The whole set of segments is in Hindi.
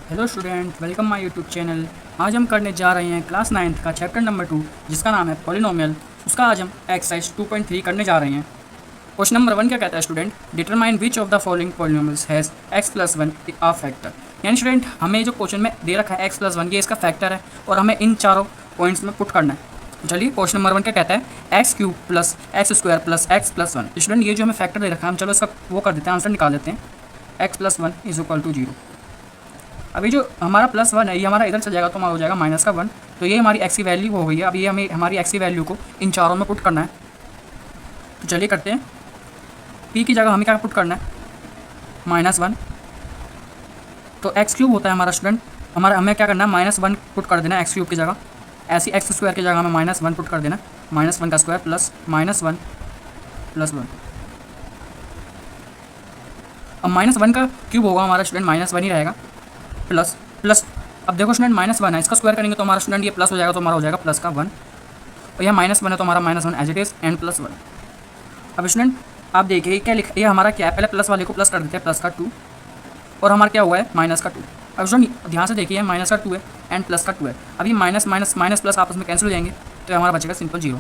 Hello student, welcome my YouTube channel. आज हम करने जा रहे हैं क्लास 9th का चैप्टर नंबर 2, जिसका नाम है पॉलिनोमियल। उसका आज हम एक्सरसाइज 2.3 करने जा रहे हैं। क्वेश्चन नंबर 1 क्या कहता है student, determine which of the following polynomials has x plus 1 a factor. यानी स्टूडेंट हमें जो क्वेश्चन में दे रखा है x प्लस 1 ये इसका फैक्टर है और हमें इन चारों पॉइंट्स में पुट करना है। चलिए क्वेश्चन नंबर 1 क्या कहता है, x cube plus x square plus x plus 1। Student ये जो हमें फैक्टर दे रखा है, हम चलो इसका वो कर देते हैं, आंसर निकाल देते हैं। X plus 1 is equal to 0। अभी जो हमारा प्लस 1 है ये हमारा इधर चल जाएगा तो हमारा हो जाएगा माइनस का 1। तो ये हमारी एक्स की वैल्यू हो गई है। अब ये हमें हमारी एक्स की वैल्यू को इन चारों में पुट करना है। तो चलिए करते हैं। पी की जगह हमें क्या पुट करना है, -1। तो एक्स क्यूब होता है हमारा स्टूडेंट, हमें क्या करना है, -1 पुट कर देना है एक्स क्यूब की जगह। ऐसी एक्स स्क्वायर की जगह हमें -1 पुट कर देना, -1 का स्क्वायर प्लस -1 प्लस 1। अब -1 का क्यूब होगा हमारा स्टूडेंट -1 ही रहेगा, प्लस प्लस। अब देखो स्टूडेंट -1 है, इसका स्क्वायर करेंगे तो हमारा स्टूडेंट ये प्लस हो जाएगा, तो हमारा हो जाएगा प्लस का 1। और यह -1 है तो हमारा -1 as it is and plus 1। अब स्टूडेंट आप देखिए क्या लिखा, ये हमारा क्या है, पहले प्लस वाले को प्लस कर देते हैं, प्लस का 2। और हमारा क्या हुआ है, माइनस का 2। अब स्टूडेंट ध्यान से देखिए, माइनस का 2 है एंड प्लस का 2 है। अब ये माइनस माइनस माइनस प्लस आपस में कैंसिल हो जाएंगे, तो हमारा बचेगा सिंपल 0।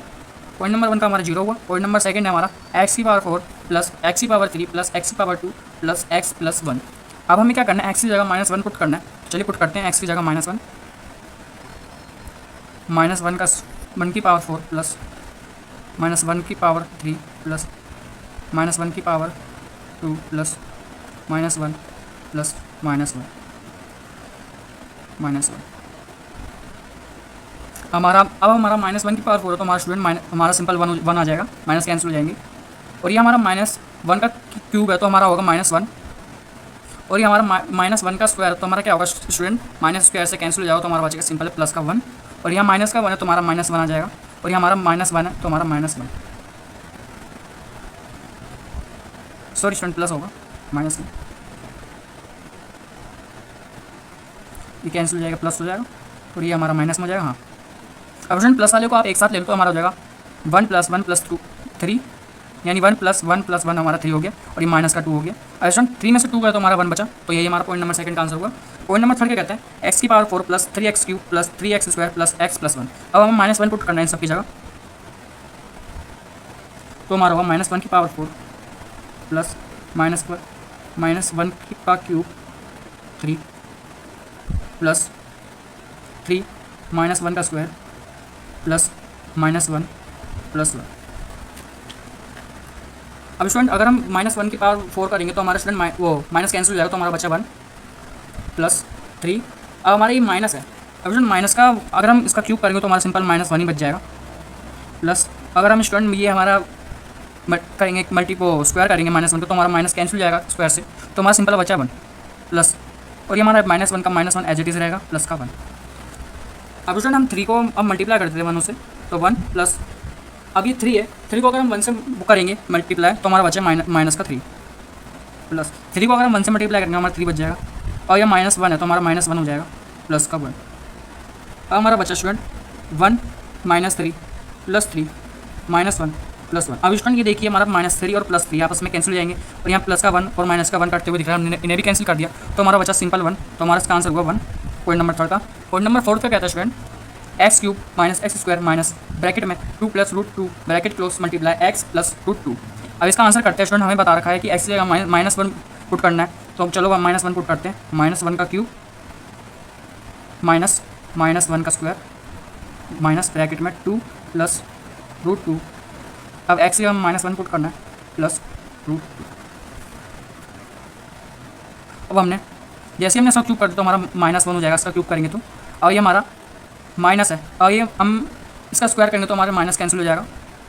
पॉइंट नंबर 1 का हमारा 0 हुआ। पॉइंट नंबर 2 है हमारा x की पावर 4 प्लस x की पावर 3 प्लस x की पावर 2 प्लस x प्लस 1। अब हमें क्या करना है, x की जगह -1 पुट करना है। चलिए पुट करते हैं, x की जगह -1 का 1 की पावर 4 प्लस -1 की पावर 3 प्लस -1 की पावर 2 प्लस -1 प्लस -1 हमारा अब हमारा -1 की पावर 4 है तो हमारा स्टूडेंट हमारा सिंपल 1 आ जाएगा, माइनस कैंसिल हो जाएंगे। और ये हमारा -1 का क्यूब है तो हमारा होगा -1। और ये हमारा -1 का स्क्वायर है तो हमारा क्या होगा स्टूडेंट, माइनस स्क्वायर से कैंसिल हो जाएगा तो हमारा बचेगा सिंपल प्लस का 1। और यहाँ माइनस का 1 है तो हमारा -1 आ जाएगा। और ये हमारा -1 है तो हमारा -1, सॉरी स्टूडेंट प्लस होगा, माइनस नहीं, ये कैंसिल हो जाएगा, प्लस हो जाएगा। और ये हमारा माइनस में हो जाएगा। हाँ अब स्टूडेंट प्लस वाले को आप एक साथ ले लो तो हमारा हो जाएगा 1 + 1 + 2 3, यानी 1 + 1 + 1 हमारा 3 हो गया। और ये माइनस का 2 हो गया। अब स्टूडेंट 3 में से 2 गया तो हमारा 1 बचा, तो यही हमारा पॉइंट नंबर 2 का आंसर हुआ। पॉइंट नंबर 3 क्या कहता है, x की power 4 plus 3x cube plus 3x square plus x plus 1। अब हमें -1 पुट करना है इन सब की जगह, तो हमारा होगा -1 की पावर 4 प्लस -1 का क्यूब 3 प्लस 3 -1 का स्क्वायर प्लस -1 प्लस 1। अब स्टूडेंट अगर हम -1 की पावर 4 करेंगे तो हमारा स्टूडेंट वो माइनस कैंसिल हो जाएगा, तो हमारा बचा 1 प्लस 3। अब हमारा ये माइनस है। अब स्टूडेंट माइनस का अगर हम इसका क्यूब करेंगे तो हमारा सिंपल -1 ही बच जाएगा। प्लस अगर हम स्टूडेंट ये हमारा करेंगे स्क्वायर करेंगे -1 को तो हमारा माइनस कैंसिल हो जाएगा स्क्वायर से, तो हमारा सिंपल बचा 1 प्लस। और ये हमारा -1 का -1 एज इट इज़ रहेगा, प्लस का 1। अब स्टूडेंट हम 3 को अब मल्टीप्लाई करते थे 1 से, तो 1 प्लस, अब ये 3 है, 3 को अगर हम 1 से करेंगे मल्टीप्लाई तो हमारा बचे माइनस का 3 प्लस 3 को अगर हम 1 से मल्टीप्लाई करेंगे हमारा 3 बच जाएगा। और ये -1 है तो हमारा -1 हो जाएगा, प्लस का 1। अब हमारा बचा स्टूडेंट 1 -3 प्लस 3 -1 प्लस 1। अब स्टूडेंट ये देखिए हमारा -3 और प्लस 3 आपस में कैंसिल हो जाएंगे, और यहाँ प्लस का 1 और माइनस का 1 करते हुए दिख रहा है, हमने इन्हें भी कैंसिल कर दिया, तो हमारा बचा सिंपल 1। तो हमारा इसका आंसर हुआ 1। पॉइंट नंबर 3 का। पॉइंट नंबर 4 का कहता है student, x cube minus x square minus bracket में 2 + √2 bracket close multiply x plus √2। अब इसका आंसर करते हैं स्टूडेंट, हमें बता रखा है कि एक्स की जगह -1 पुट करना है, तो चलो हम -1 पुट करते हैं। -1 का क्यूब माइनस -1 का स्क्वायर माइनस ब्रैकेट में 2 + √2। अब एक्स की जगह -1 पुट करना है, प्लस √2। अब हमने जैसे हमने इसका क्यूब कर दिया तो हमारा -1 हो जाएगा, इसका क्यूब करेंगे तो। और ये हमारा माइनस है, और ये हम इसका स्क्वायर करेंगे तो हमारा माइनस कैंसिल हो जाएगा,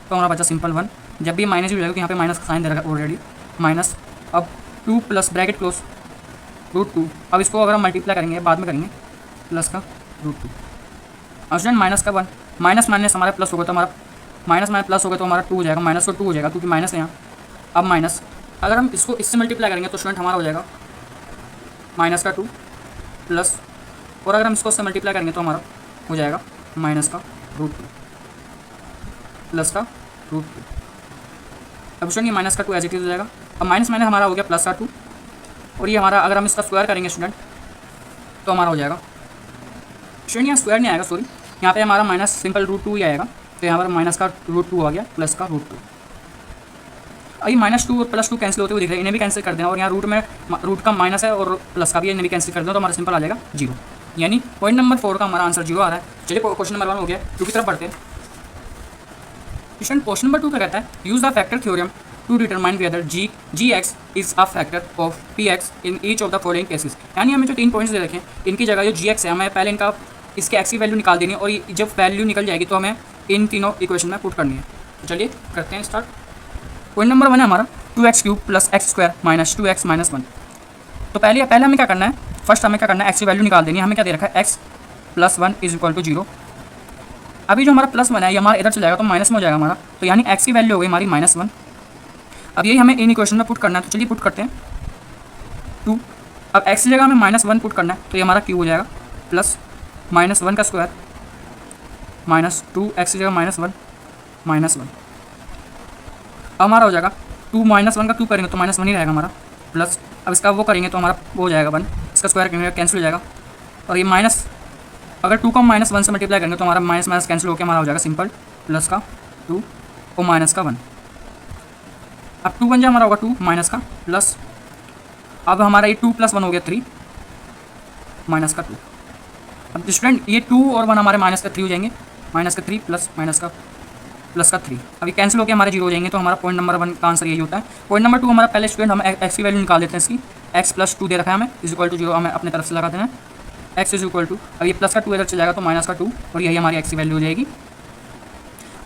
तो हमारा बचा सिंपल 1। जब भी माइनस ही हो जाएगा क्योंकि यहाँ पे माइनस का साइन दे रखा है ऑलरेडी, माइनस। अब 2 प्लस ब्रैकेट क्लोज √2। अब इसको अगर हम मल्टीप्लाई करेंगे बाद में करेंगे, प्लस का √2। अब स्टूडेंट माइनस का 1 माइनस हमारा प्लस होगा, तो हमारा माइनस प्लस होगा तो हमारा 2 हो जाएगा, माइनस को 2 हो जाएगा क्योंकि माइनस है यहाँ। अब माइनस अगर हम इसको इससे मल्टीप्लाई करेंगे तो स्टूडेंट हमारा हो जाएगा माइनस का 2 प्लस, और अगर हम इसको इससे मल्टीप्लाई करेंगे तो हमारा हो जाएगा माइनस का √2 प्लस का √2। अब स्टूडेंट ये माइनस का 2 एज इट इज हो जाएगा। अब माइनस हमारा हो गया प्लस का 2, और ये हमारा अगर हम इसका स्क्वायर करेंगे स्टूडेंट तो हमारा हो जाएगा स्टूडेंट, यहाँ स्क्वायर नहीं आएगा, सॉरी, यहाँ पे हमारा माइनस सिंपल रूट 2 ही आएगा। तो यहाँ पर माइनस का रूट 2 आ गया, प्लस का रूट 2। अभी -2 और +2 कैंसिल होते हुए दिख रहे हैं, इन्हें भी कैंसिल कर देना। और यहाँ रूट का माइनस है और प्लस का भी, इन्हें भी कैंसिल कर देना, तो हमारा सिंपल आ जाएगा 0। यानी पॉइंट नंबर 4 का हमारा आंसर 0 आ रहा है। चलिए क्वेश्चन नंबर 1 हो गया, 2 की तरफ बढ़ते हैं। क्वेश्चन नंबर 2 क्या कहता है, use the factor theorem to determine whether g x is a factor of p x in each of the following cases. यानी हमें जो 3 पॉइंट्स दे रखे हैं, इनकी जगह जो जी एक्स है, हमें पहले इसके एक्स की वैल्यू निकाल देनी है, और जब वैल्यू निकल जाएगी तो हमें इन तीनों इक्वेशन में पुट करनी है। तो चलिए करते हैं स्टार्ट। पॉइंट नंबर 1 है हमारा 2x³ + x² - 2x - 1। तो पहले हमें क्या करना है, फर्स्ट हमें क्या करना है, एक्स की वैल्यू निकाल देनी है। हमें क्या दे रखा है, x + 1 = 0। अभी जो हमारा +1 है, ये हमारा इधर चल जाएगा तो माइनस में हो जाएगा हमारा, तो यानी x की वैल्यू हो गई हमारी -1। अब यही हमें इन इक्वेशन में पुट करना है, तो चलिए पुट करते हैं 2। अब x की जगह हमें -1 पुट करना है, तो ये हमारा क्यूब हो जाएगा, प्लस -1 का स्क्वायर -2, x की जगह -1 -1। अब हमारा हो जाएगा 2 -1 का क्यूब करेंगे तो -1 ही रहेगा हमारा, प्लस अब इसका वो करेंगे तो हमारा वो हो जाएगा 1, इसका स्क्वायर करेंगे कैंसिल हो जाएगा। और ये माइनस, अगर 2 को -1 से मल्टीप्लाई करेंगे तो हमारा माइनस कैंसिल होकर हमारा हो जाएगा सिंपल प्लस का 2 और माइनस का 1। अब 2 बन जाए हमारा होगा 2 माइनस का प्लस, अब हमारा ये 2 + 1 हो गया 3 माइनस का 2। अब स्टूडेंट ये 2 और 1 हमारे माइनस का 3 हो जाएंगे, माइनस का 3 प्लस माइनस का प्लस का 3। अभी कैंसिल होकर हमारे 0 हो जाएंगे, तो हमारा पॉइंट नंबर 1 का आंसर यही होता है। पॉइंट नंबर 2 हमारा पहले स्टूडेंट हम एक्स की वैल्यू निकाल देते हैं, इसकी x + 2 दे रखा है हमें =0, हमें अपने तरफ से लगा देना है x = अब ये प्लस का 2 इधर चल जाएगा तो माइनस का 2, और यही हमारी x की वैल्यू हो जाएगी।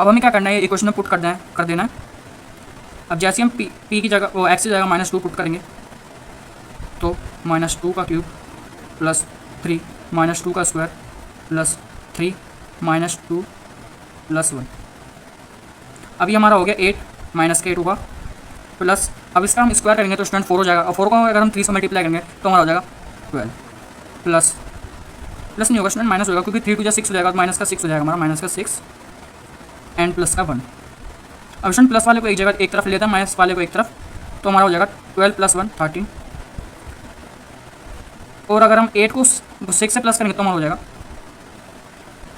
अब हमें क्या करना है, ये इक्वेशन में पुट कर देना है। अब जैसे हम p की जगह वो x की जगह -2 पुट करेंगे तो -2 का क्यूब प्लस 3 -2 का स्क्वायर प्लस 3 -2 + 1। अभी हमारा हो गया 8 माइनस का 8 होगा प्लस, अब इसका हम स्क्वायर करेंगे तो स्टूडेंट 4 हो जाएगा, और 4 को अगर हम 3 से मल्टीप्लाई करेंगे तो हमारा हो जाएगा 12 प्लस नहीं होगा स्टूडेंट, माइनस होगा, क्योंकि 3 × 6 हो जाएगा, माइनस का 6 हो जाएगा हमारा, माइनस का 6 एंड प्लस का 1। अब स्टूडेंट प्लस वाले को एक जगह एक तरफ लेता है, माइनस वाले को एक तरफ, तो हमारा हो जाएगा 12 + 1 13। और अगर हम 8 को 6 से प्लस करेंगे तो हमारा हो जाएगा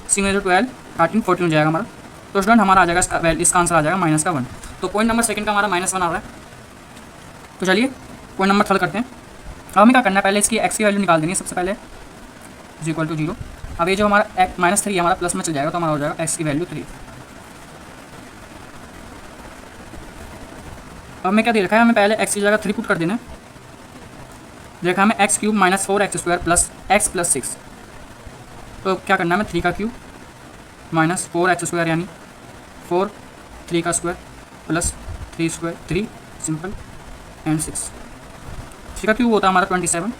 6 × 12 13 14 हो जाएगा हमारा। तो स्टूडेंट हमारा आ जाएगा इसका आंसर आ जाएगा -का 1। तो पॉइंट नंबर 2 का हमारा -1 आ रहा है। तो चलिए पॉइंट नंबर 3 करते हैं। अब हमें क्या करना है, पहले इसकी x की वैल्यू निकाल देनी है सबसे पहले =0। अब ये जो हमारा -3 हमारा प्लस में चल जाएगा तो हमारा हो जाएगा x की वैल्यू 3। अब हमें क्या दे रखा है, हमें पहले x की जगह 3 पुट कर देना है। देखा हमें x³ - 4x² + x + 6। तो क्या करना है, हमें 3 का क्यूब -4x² यानी 4 3 का square plus 3 square 3 simple and 6। 3 का क्यूब होता है हमारा 27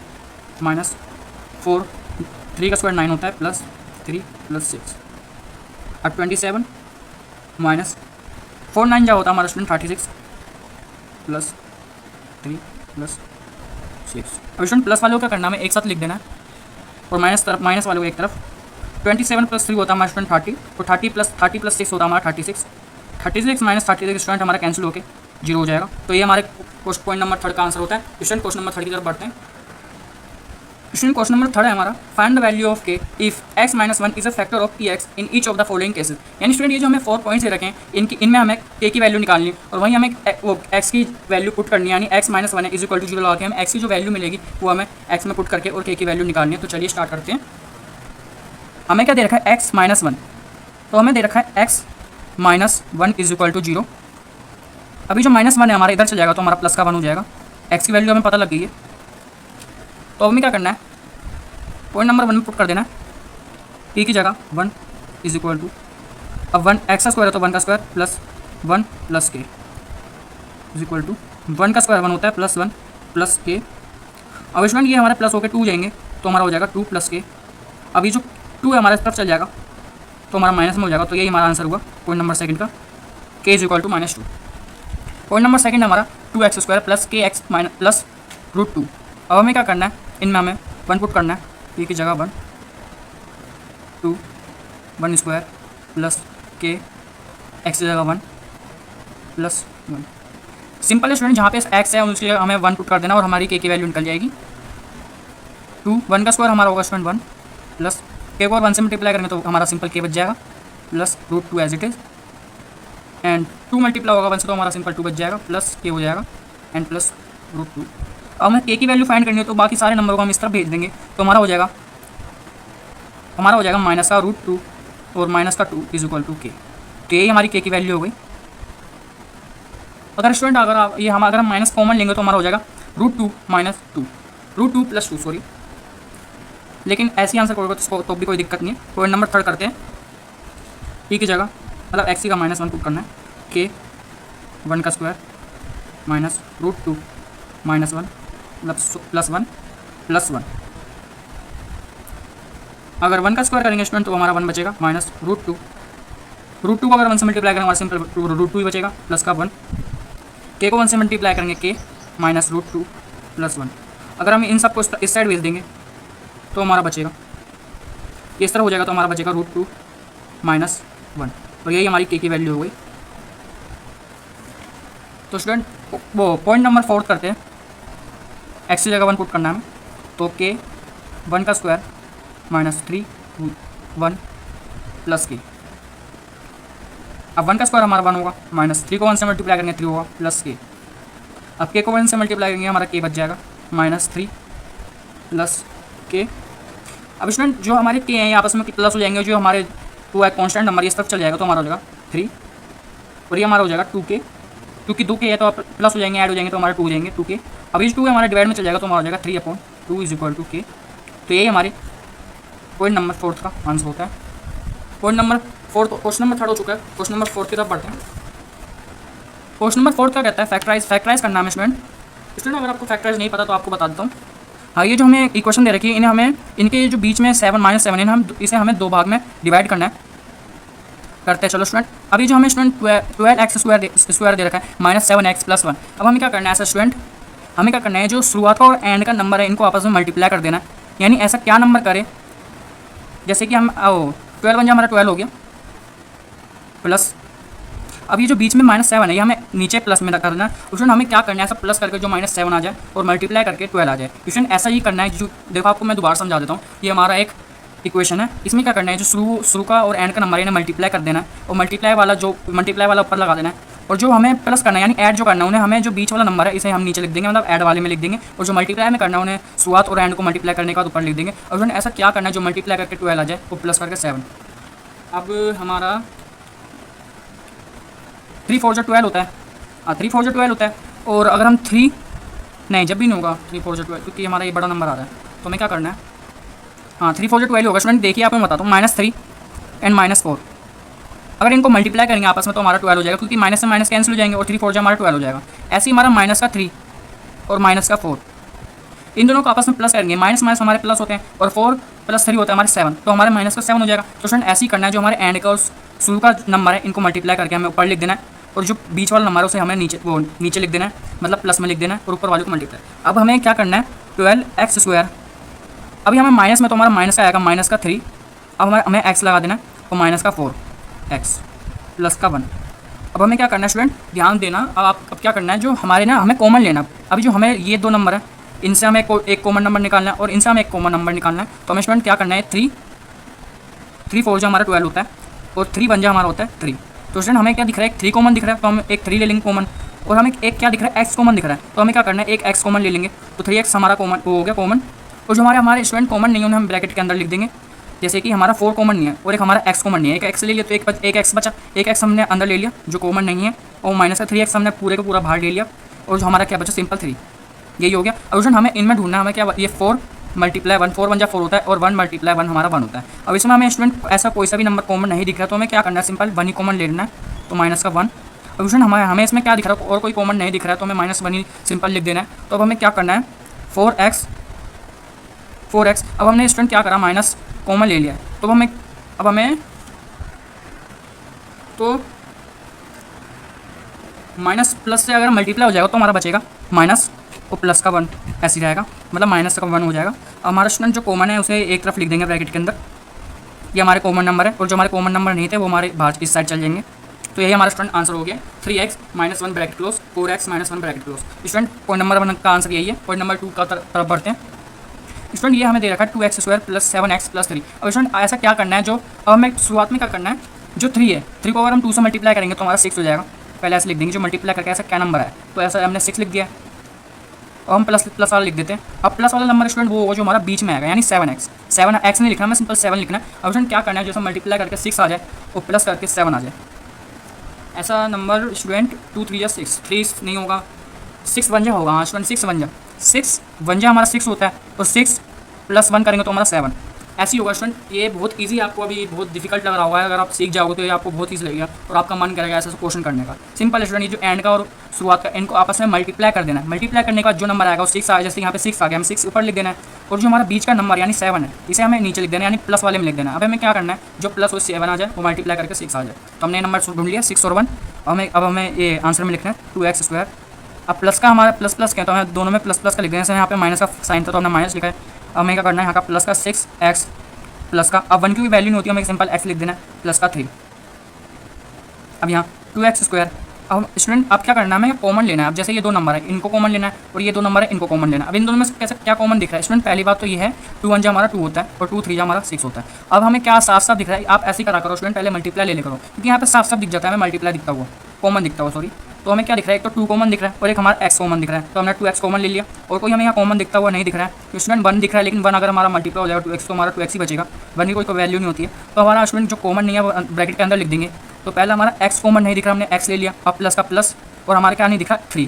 -4 3 का स्क्वायर 9 होता है प्लस 3 + 6। अब 27 -4 9 जा होता है हमारा स्टूडेंट 36 प्लस 3 + 6। अब स्टूडेंट प्लस वाले को क्या करना है, हमें एक साथ लिख देना है, और माइनस वाले को एक तरफ। 27 + 3 होता है हमारा स्टूडेंट 30, और 30 + 6 होता है हमारा 36। 36 - 36 स्टूडेंट हमारा कैंसिल होकर 0 हो जाएगा। तो ये हमारे पॉइंट नंबर 3 का आंसर होता है। स्टूडेंट क्वेश्चन नंबर 3 की तरफ बढ़ते हैं। स्टूडेंट क्वेश्चन नंबर 3 है हमारा, find the value of k if x - 1 is a factor of px in each of the following cases. यानी स्टूडेंट ये जो हमें 4 पॉइंट्स दे रखे हैं, इनमें हमें k की वैल्यू निकालनी है, और वहीं हमें वो x की वैल्यू पुट करनी है, यानी x - 1 = 0 लगा के हमें x की जो वैल्यू मिलेगी वो हमें x में पुट करके और k की वैल्यू निकालनी है। तो चलिए स्टार्ट करते हैं। हमें क्या दे रखा है, x - 1, तो हमें दे रखा है x - 1 = 0। अभी जो -1 है हमारा इधर चल जाएगा तो हमारा प्लस का 1 हो जाएगा। x की वैल्यू हमें पता लग गई है, तो हमें क्या करना है, पॉइंट नंबर 1 में पुट कर देना है, p की जगह 1 = अब 1 x का स्क्वायर है तो 1 का स्क्वायर प्लस 1 + k = 1 का स्क्वायर 1 होता है प्लस 1 + k। अब स्टूडेंट ये हमारे प्लस होकर 2 जाएंगे तो हमारा हो जाएगा 2 + k। अभी जो 2 है हमारे तरफ चल जाएगा तो हमारा माइनस में हो जाएगा। तो यही हमारा आंसर हुआ पॉइंट नंबर 2 का, k = -2। पॉइंट नंबर 2 हमारा 2x² + kx प्लस √2। अब हमें क्या करना है, इनमें हमें 1 पुट करना है, p की जगह 1 2 1 स्क्वायर प्लस k x की जगह 1 प्लस 1। सिंपल है स्टूडेंट, जहाँ पे x है उसकी जगह हमें 1 पुट कर देना और हमारी k की वैल्यू निकल जाएगी। 2 1 का स्क्वायर हमारा होगा स्टूडेंट 1 प्लस के को 1 से मल्टीप्लाई करेंगे तो हमारा सिंपल के बच जाएगा plus root 2 as it is and 2 multiply होगा 1 से तो हमारा सिंपल 2 बच जाएगा प्लस के हो जाएगा एंड प्लस रूट 2। अब हमें के की वैल्यू फाइंड करनी है तो बाकी सारे नंबर को हम इस तरफ भेज देंगे तो हमारा हो जाएगा माइनस का रूट 2 और माइनस का 2 इज इक्वल टू के। तो यही हमारी के की वैल्यू हो गई। अगर स्टूडेंट अगर आप ये हम अगर हम माइनस कॉमन लेंगे तो हमारा हो जाएगा root 2 minus 2 root 2 plus 2 sorry. लेकिन ऐसी आंसर करोगे तो भी कोई दिक्कत नहीं है। कोई नंबर थर्ड करते हैं ई की जगह मतलब एक्स का -1 पुट करना है के 1 का square minus root 2 -1 plus 1 plus 1। अगर 1 का स्क्वायर करेंगे स्टूडेंट तो हमारा 1 बचेगा माइनस रूट 2 को अगर 1 से मल्टीप्लाई करेंगे हमारा सिंपल रूट 2 ही बचेगा प्लस का 1। के को 1 से मल्टीप्लाई करेंगे के माइनस रूट 2 प्लस 1। अगर हम इन सबको इस साइड भेज देंगे तो हमारा बचेगा इस तरह हो जाएगा तो हमारा बचेगा रूट 2 माइनस 1 और यही हमारी के की वैल्यू हो गई। तो स्टूडेंट वो पॉइंट नंबर 4 करते हैं एक्स की जगह 1 पुट करना है हमें तो के 1 का स्क्वायर माइनस 3 1 प्लस के। अब 1 का स्क्वायर हमारा 1 होगा माइनस 3 को 1 से मल्टीप्लाई करेंगे 3 होगा प्लस के। अब के को 1 से मल्टीप्लाई करेंगे हमारा के बच जाएगा माइनस 3 प्लस के। अब स्टूडेंट जो हमारे के हैं आपस में प्लस हो जाएंगे जो हमारे 2 है कॉन्स्टेंट नंबर इस तरफ चल जाएगा तो हमारा हो जाएगा 3 और ये हमारा हो जाएगा 2 के क्योंकि 2 के है तो प्लस हो जाएंगे ऐड हो जाएंगे तो हमारे 2 हो जाएंगे 2 के। अब इस 2 हमारे डिवाइड में चल जाएगा तो हमारा हो जाएगा 3/2 इज इक्वल टू के। तो यही हमारे पॉइंट नंबर 4 का आंसर होता है। पॉइंट नंबर 4 क्वेश्चन नंबर 3 हो चुका है। क्वेश्चन नंबर 4 की तरफ बढ़ते हैं। क्वेश्चन नंबर 4 क्या कहता है फैक्टराइज करना है स्टूडेंट। अगर आपको फैक्टराइज नहीं पता तो आपको बता देता हूँ। हाँ ये जो हमें इक्वेशन दे रखी है इन्हें हमें इनके जो बीच में 7 -7 इन्हें इसे हमें 2 भाग में डिवाइड करना है करते हैं। चलो स्टूडेंट अभी जो हमें स्टूडेंट 12x स्क्वायर दे रखा है -7x + 1। अब हमें क्या करना है ऐसा स्टूडेंट हमें क्या करना है जो शुरुआत का और एंड का नंबर है इनको आपस में मल्टीप्लाई कर देना है। यानी ऐसा क्या नंबर करें जैसे कि हम 12 बन जाए हमारा 12 हो गया प्लस अब ये जो बीच में -7 है ये हमें नीचे प्लस में करना है। क्वेश्चन हमें क्या करना है ऐसा प्लस करके जो -7 आ जाए और मल्टीप्लाई करके 12 आ जाए। क्वेश्चन ऐसा ही करना है जो देखो आपको मैं दोबारा समझा देता हूँ। ये हमारा एक इक्वेशन है इसमें क्या करना है जो शुरू का और एंड का नंबर है इन्हें मल्टीप्लाई कर देना है और मल्टीप्लाई वाला ऊपर लगा देना है और जो हमें प्लस करना है यानी ऐड जो करना है उन्हें हमें जो बीच वाला नंबर है इसे हम नीचे लिख देंगे मतलब ऐड वाले में लिख देंगे और जो मल्टीप्लाई में करना है उन्हें शुरुआत और एंड को मल्टीप्लाई करने के बाद ऊपर लिख देंगे। और जो ऐसा क्या करना है जो मल्टीप्लाई करके 12 आ जाए वो प्लस करके 7। अब हमारा 3 4 जो 12 होता है 3 4 जो 12 होता है और अगर हम 3 नहीं जब भी नहीं होगा 3 4 जो 12 क्योंकि हमारा ये बड़ा नंबर आ रहा है तो हमें क्या करना है 3 4 जो 12 होगा स्टूडेंट देखिए आप मैं बताता हूँ -3 एंड -4 अगर इनको मल्टीप्लाई करेंगे आपस में तो हमारा 12 हो जाएगा क्योंकि माइनस से माइनस कैंसिल हो जाएंगे और 3 4 जो हमारा 12 हो जाएगा। ऐसे ही हमारा -3 और -4 इन दोनों को आपस में प्लस करेंगे माइनस हमारे प्लस होते हैं और 4 + 3 होता है हमारे 7 तो हमारे -7 हो जाएगा। तो स्टूडेंट ऐसे ही करना है जो हमारे एंड का और शुरू का नंबर है इनको मल्टीप्लाई करके हमें ऊपर लिख देना है और जो बीच वाला नंबर है उसे हमें नीचे लिख देना है मतलब प्लस में लिख देना है और ऊपर वाले को मल्टीप्लाई। अब हमें क्या करना है 12x स्क्वायर अभी हमें माइनस में तो हमारा माइनस का आएगा -3 अब हमें x लगा देना और -4x प्लस का 1। अब हमें क्या करना है स्टूडेंट ध्यान देना अब क्या करना है जो हमारे ना हमें कॉमन लेना। अभी जो हमें ये 2 नंबर है इनसे हमें एक कॉमन नंबर निकालना है और इनसे हमें एक कॉमन नंबर निकालना है। तो हमें स्टूडेंट क्या करना है 3 4 जो हमारा 12 होता है और 3 1 जो हमारा होता है 3। तो स्टूडेंट हमें क्या दिख रहा है 3 कॉमन दिख रहा है तो हम एक 3 ले लेंगे कॉमन और हमें एक क्या दिख रहा है x कॉमन दिख रहा है तो हमें क्या करना है एक x कॉमन ले लेंगे तो 3x हमारा कॉमन हो गया कॉमन। और जो हमारे स्टूडेंट कॉमन नहीं है उन्हें हम ब्रैकेट के अंदर लिख देंगे जैसे कि हमारा 4 कॉमन नहीं है और एक हमारा x कॉमन नहीं है। एक x ले लिया तो एक x बचा एक x हमने अंदर ले लिया जो कॉमन नहीं है और माइनस का 3x हमने पूरे का पूरा बाहर ले लिया और जो हमारा क्या बचा सिंपल 3 यही हो गया। अब हमें इनमें ढूंढना है हमें क्या ये 4 × 1 4 1 जा 4 होता है और 1 × 1 हमारा 1 होता है। अब इसमें हमें स्टूडेंट ऐसा कोई सा भी नंबर कॉमन नहीं दिख रहा तो हमें क्या करना है सिंपल 1 ही कॉमन ले लेना है तो -1। अब स्टूडेंट हमें इसमें क्या दिख रहा है और कोई कॉमन नहीं दिख रहा है तो हमें -1 ही सिंपल लिख देना है। तो अब हमें क्या करना है 4x अब हमने स्टूडेंट क्या करा माइनस कॉमन ले लिया तो अब हमें तो माइनस प्लस से अगर मल्टीप्लाई हो जाएगा तो हमारा बचेगा माइनस और प्लस का 1 ऐसे ही रहेगा मतलब माइनस का 1 हो जाएगा। अब हमारा स्टूडेंट जो कॉमन है उसे एक तरफ लिख देंगे ब्रैकेट के अंदर ये हमारे कॉमन नंबर है और जो हमारे कॉमन नंबर नहीं थे वो हमारे बाहर इस साइड चल जाएंगे। तो यही हमारा स्टूडेंट आंसर हो गया 3x -1 bracket close 4x -1 bracket close. Student point number 1 का आंसर यही है। पॉइंट नंबर 2 का तरफ बढ़ते हैं। स्टूडेंट ये हमें दे रखा है 2x² प्लस 7x प्लस 3। अब स्टूडेंट ऐसा क्या करना है, जो अब हमें शुरुआत में क्या करना है, जो 3 है 3 को अगर हम 2 से मल्टीप्लाई करेंगे तो हमारा 6 हो जाएगा। पहले ऐसे लिख देंगे, जो मल्टीप्लाई करके ऐसा क्या नंबर है, तो ऐसा हमने 6 लिख दिया और हम प्लस प्लस वाला लिख देते हैं। अब प्लस वाला नंबर स्टूडेंट वो होगा जो हमारा बीच में आएगा, यानी 7x। 7x नहीं लिखना, हमें सिंपल 7 लिखना है। अब स्टूडेंट क्या करना है, जैसे मल्टीप्लाई करके 6 आ जाए और प्लस करके 7 आ जाए, ऐसा नंबर स्टूडेंट 2 3 6 3 नहीं होगा, 6 1 होगा। हाँ स्टूडेंट 6 1 हमारा 6 होता है, और 6 प्लस 1 करेंगे तो हमारा 7 ऐसे ही होगा। स्टूडेंट ये बहुत इजी, आपको अभी बहुत डिफिकल्ट लग रहा होगा, अगर आप सीख जाओगे तो ये आपको बहुत ईजी लगेगा और आपका मन करेगा ऐसा क्वेश्चन करने का। सिंपल स्टूडेंट, ये जो एंड का और शुरुआत का, इनको आपस में मल्टीप्लाई कर देना है। मल्टीप्लाई करने के बाद जो नंबर आएगा वो 6 आएगा, जैसे यहाँ पे 6 आ गया, हम 6 ऊपर लिख देना है, और जो हमारा बीच का नंबर यानी 7 है इसे हमें नीचे लिख देना है, यानी प्लस वाले में लिख देना है। अब हमें क्या करना है, जो प्लस और 7 आ जाए वो मल्टीप्लाई करके 6 आ जाए, तो हमने नंबर ढूंढ लिया 6 और 1। अब हमें ये आंसर में लिखना है 2x²। अब प्लस का हमारा प्लस प्लस क्या, तो हमें दोनों में प्लस प्लस का लिख देना है। यहाँ पे माइनस का साइन था तो हमने माइनस लिखा है। अब हमें क्या करना है, यहाँ का प्लस का 6x प्लस का, अब 1 की भी वैल्यू नहीं होती, हमें सिंपल x लिख देना है, प्लस का 3। अब यहाँ 2x²। अब स्टूडेंट अब क्या करना है, हमें कॉमन लेना है। अब जैसे ये 2 नंबर है, इनको कॉमन लेना है, और ये 2 नंबर है, इनको कॉमन लेना है। अब इन दोनों में से कैसे क्या कॉमन दिख रहा है स्टूडेंट, पहली बात तो ये है 2 1 हमारा 2 होता है, और 2 3 हमारा 6 होता है। अब हमें क्या साफ साफ दिख रहा है, आप ऐसे ही करा करो स्टूडेंट, पहले मल्टीप्लाई ले करो, क्योंकि यहाँ पे साफ साफ दिख जाता है, हमें मल्टीप्लाई दिखता हुआ, कॉमन दिखता हुआ, सॉरी। तो हमें क्या दिख रहा है, एक तो 2 कॉमन दिख रहा है और एक हमारा x कॉमन दिख रहा है, तो हमने 2x कॉमन ले लिया। और कोई हमें यहाँ कॉमन दिखता हुआ नहीं दिख रहा है, तो स्टूडेंट 1 दिख रहा है, लेकिन 1 अगर हमारा मल्टीप्लाई हो जाएगा 2x तो हमारा 2x ही बचेगा, 1 की कोई वैल्यू नहीं होती है। तो हमारा स्टूडेंट जो कॉमन नहीं है वो ब्रैकेट के अंदर लिख देंगे। तो पहला हमारा x कॉमन नहीं दिख रहा, हमने x ले लिया, अब प्लस का प्लस, और हमारे क्या नहीं दिखा 3,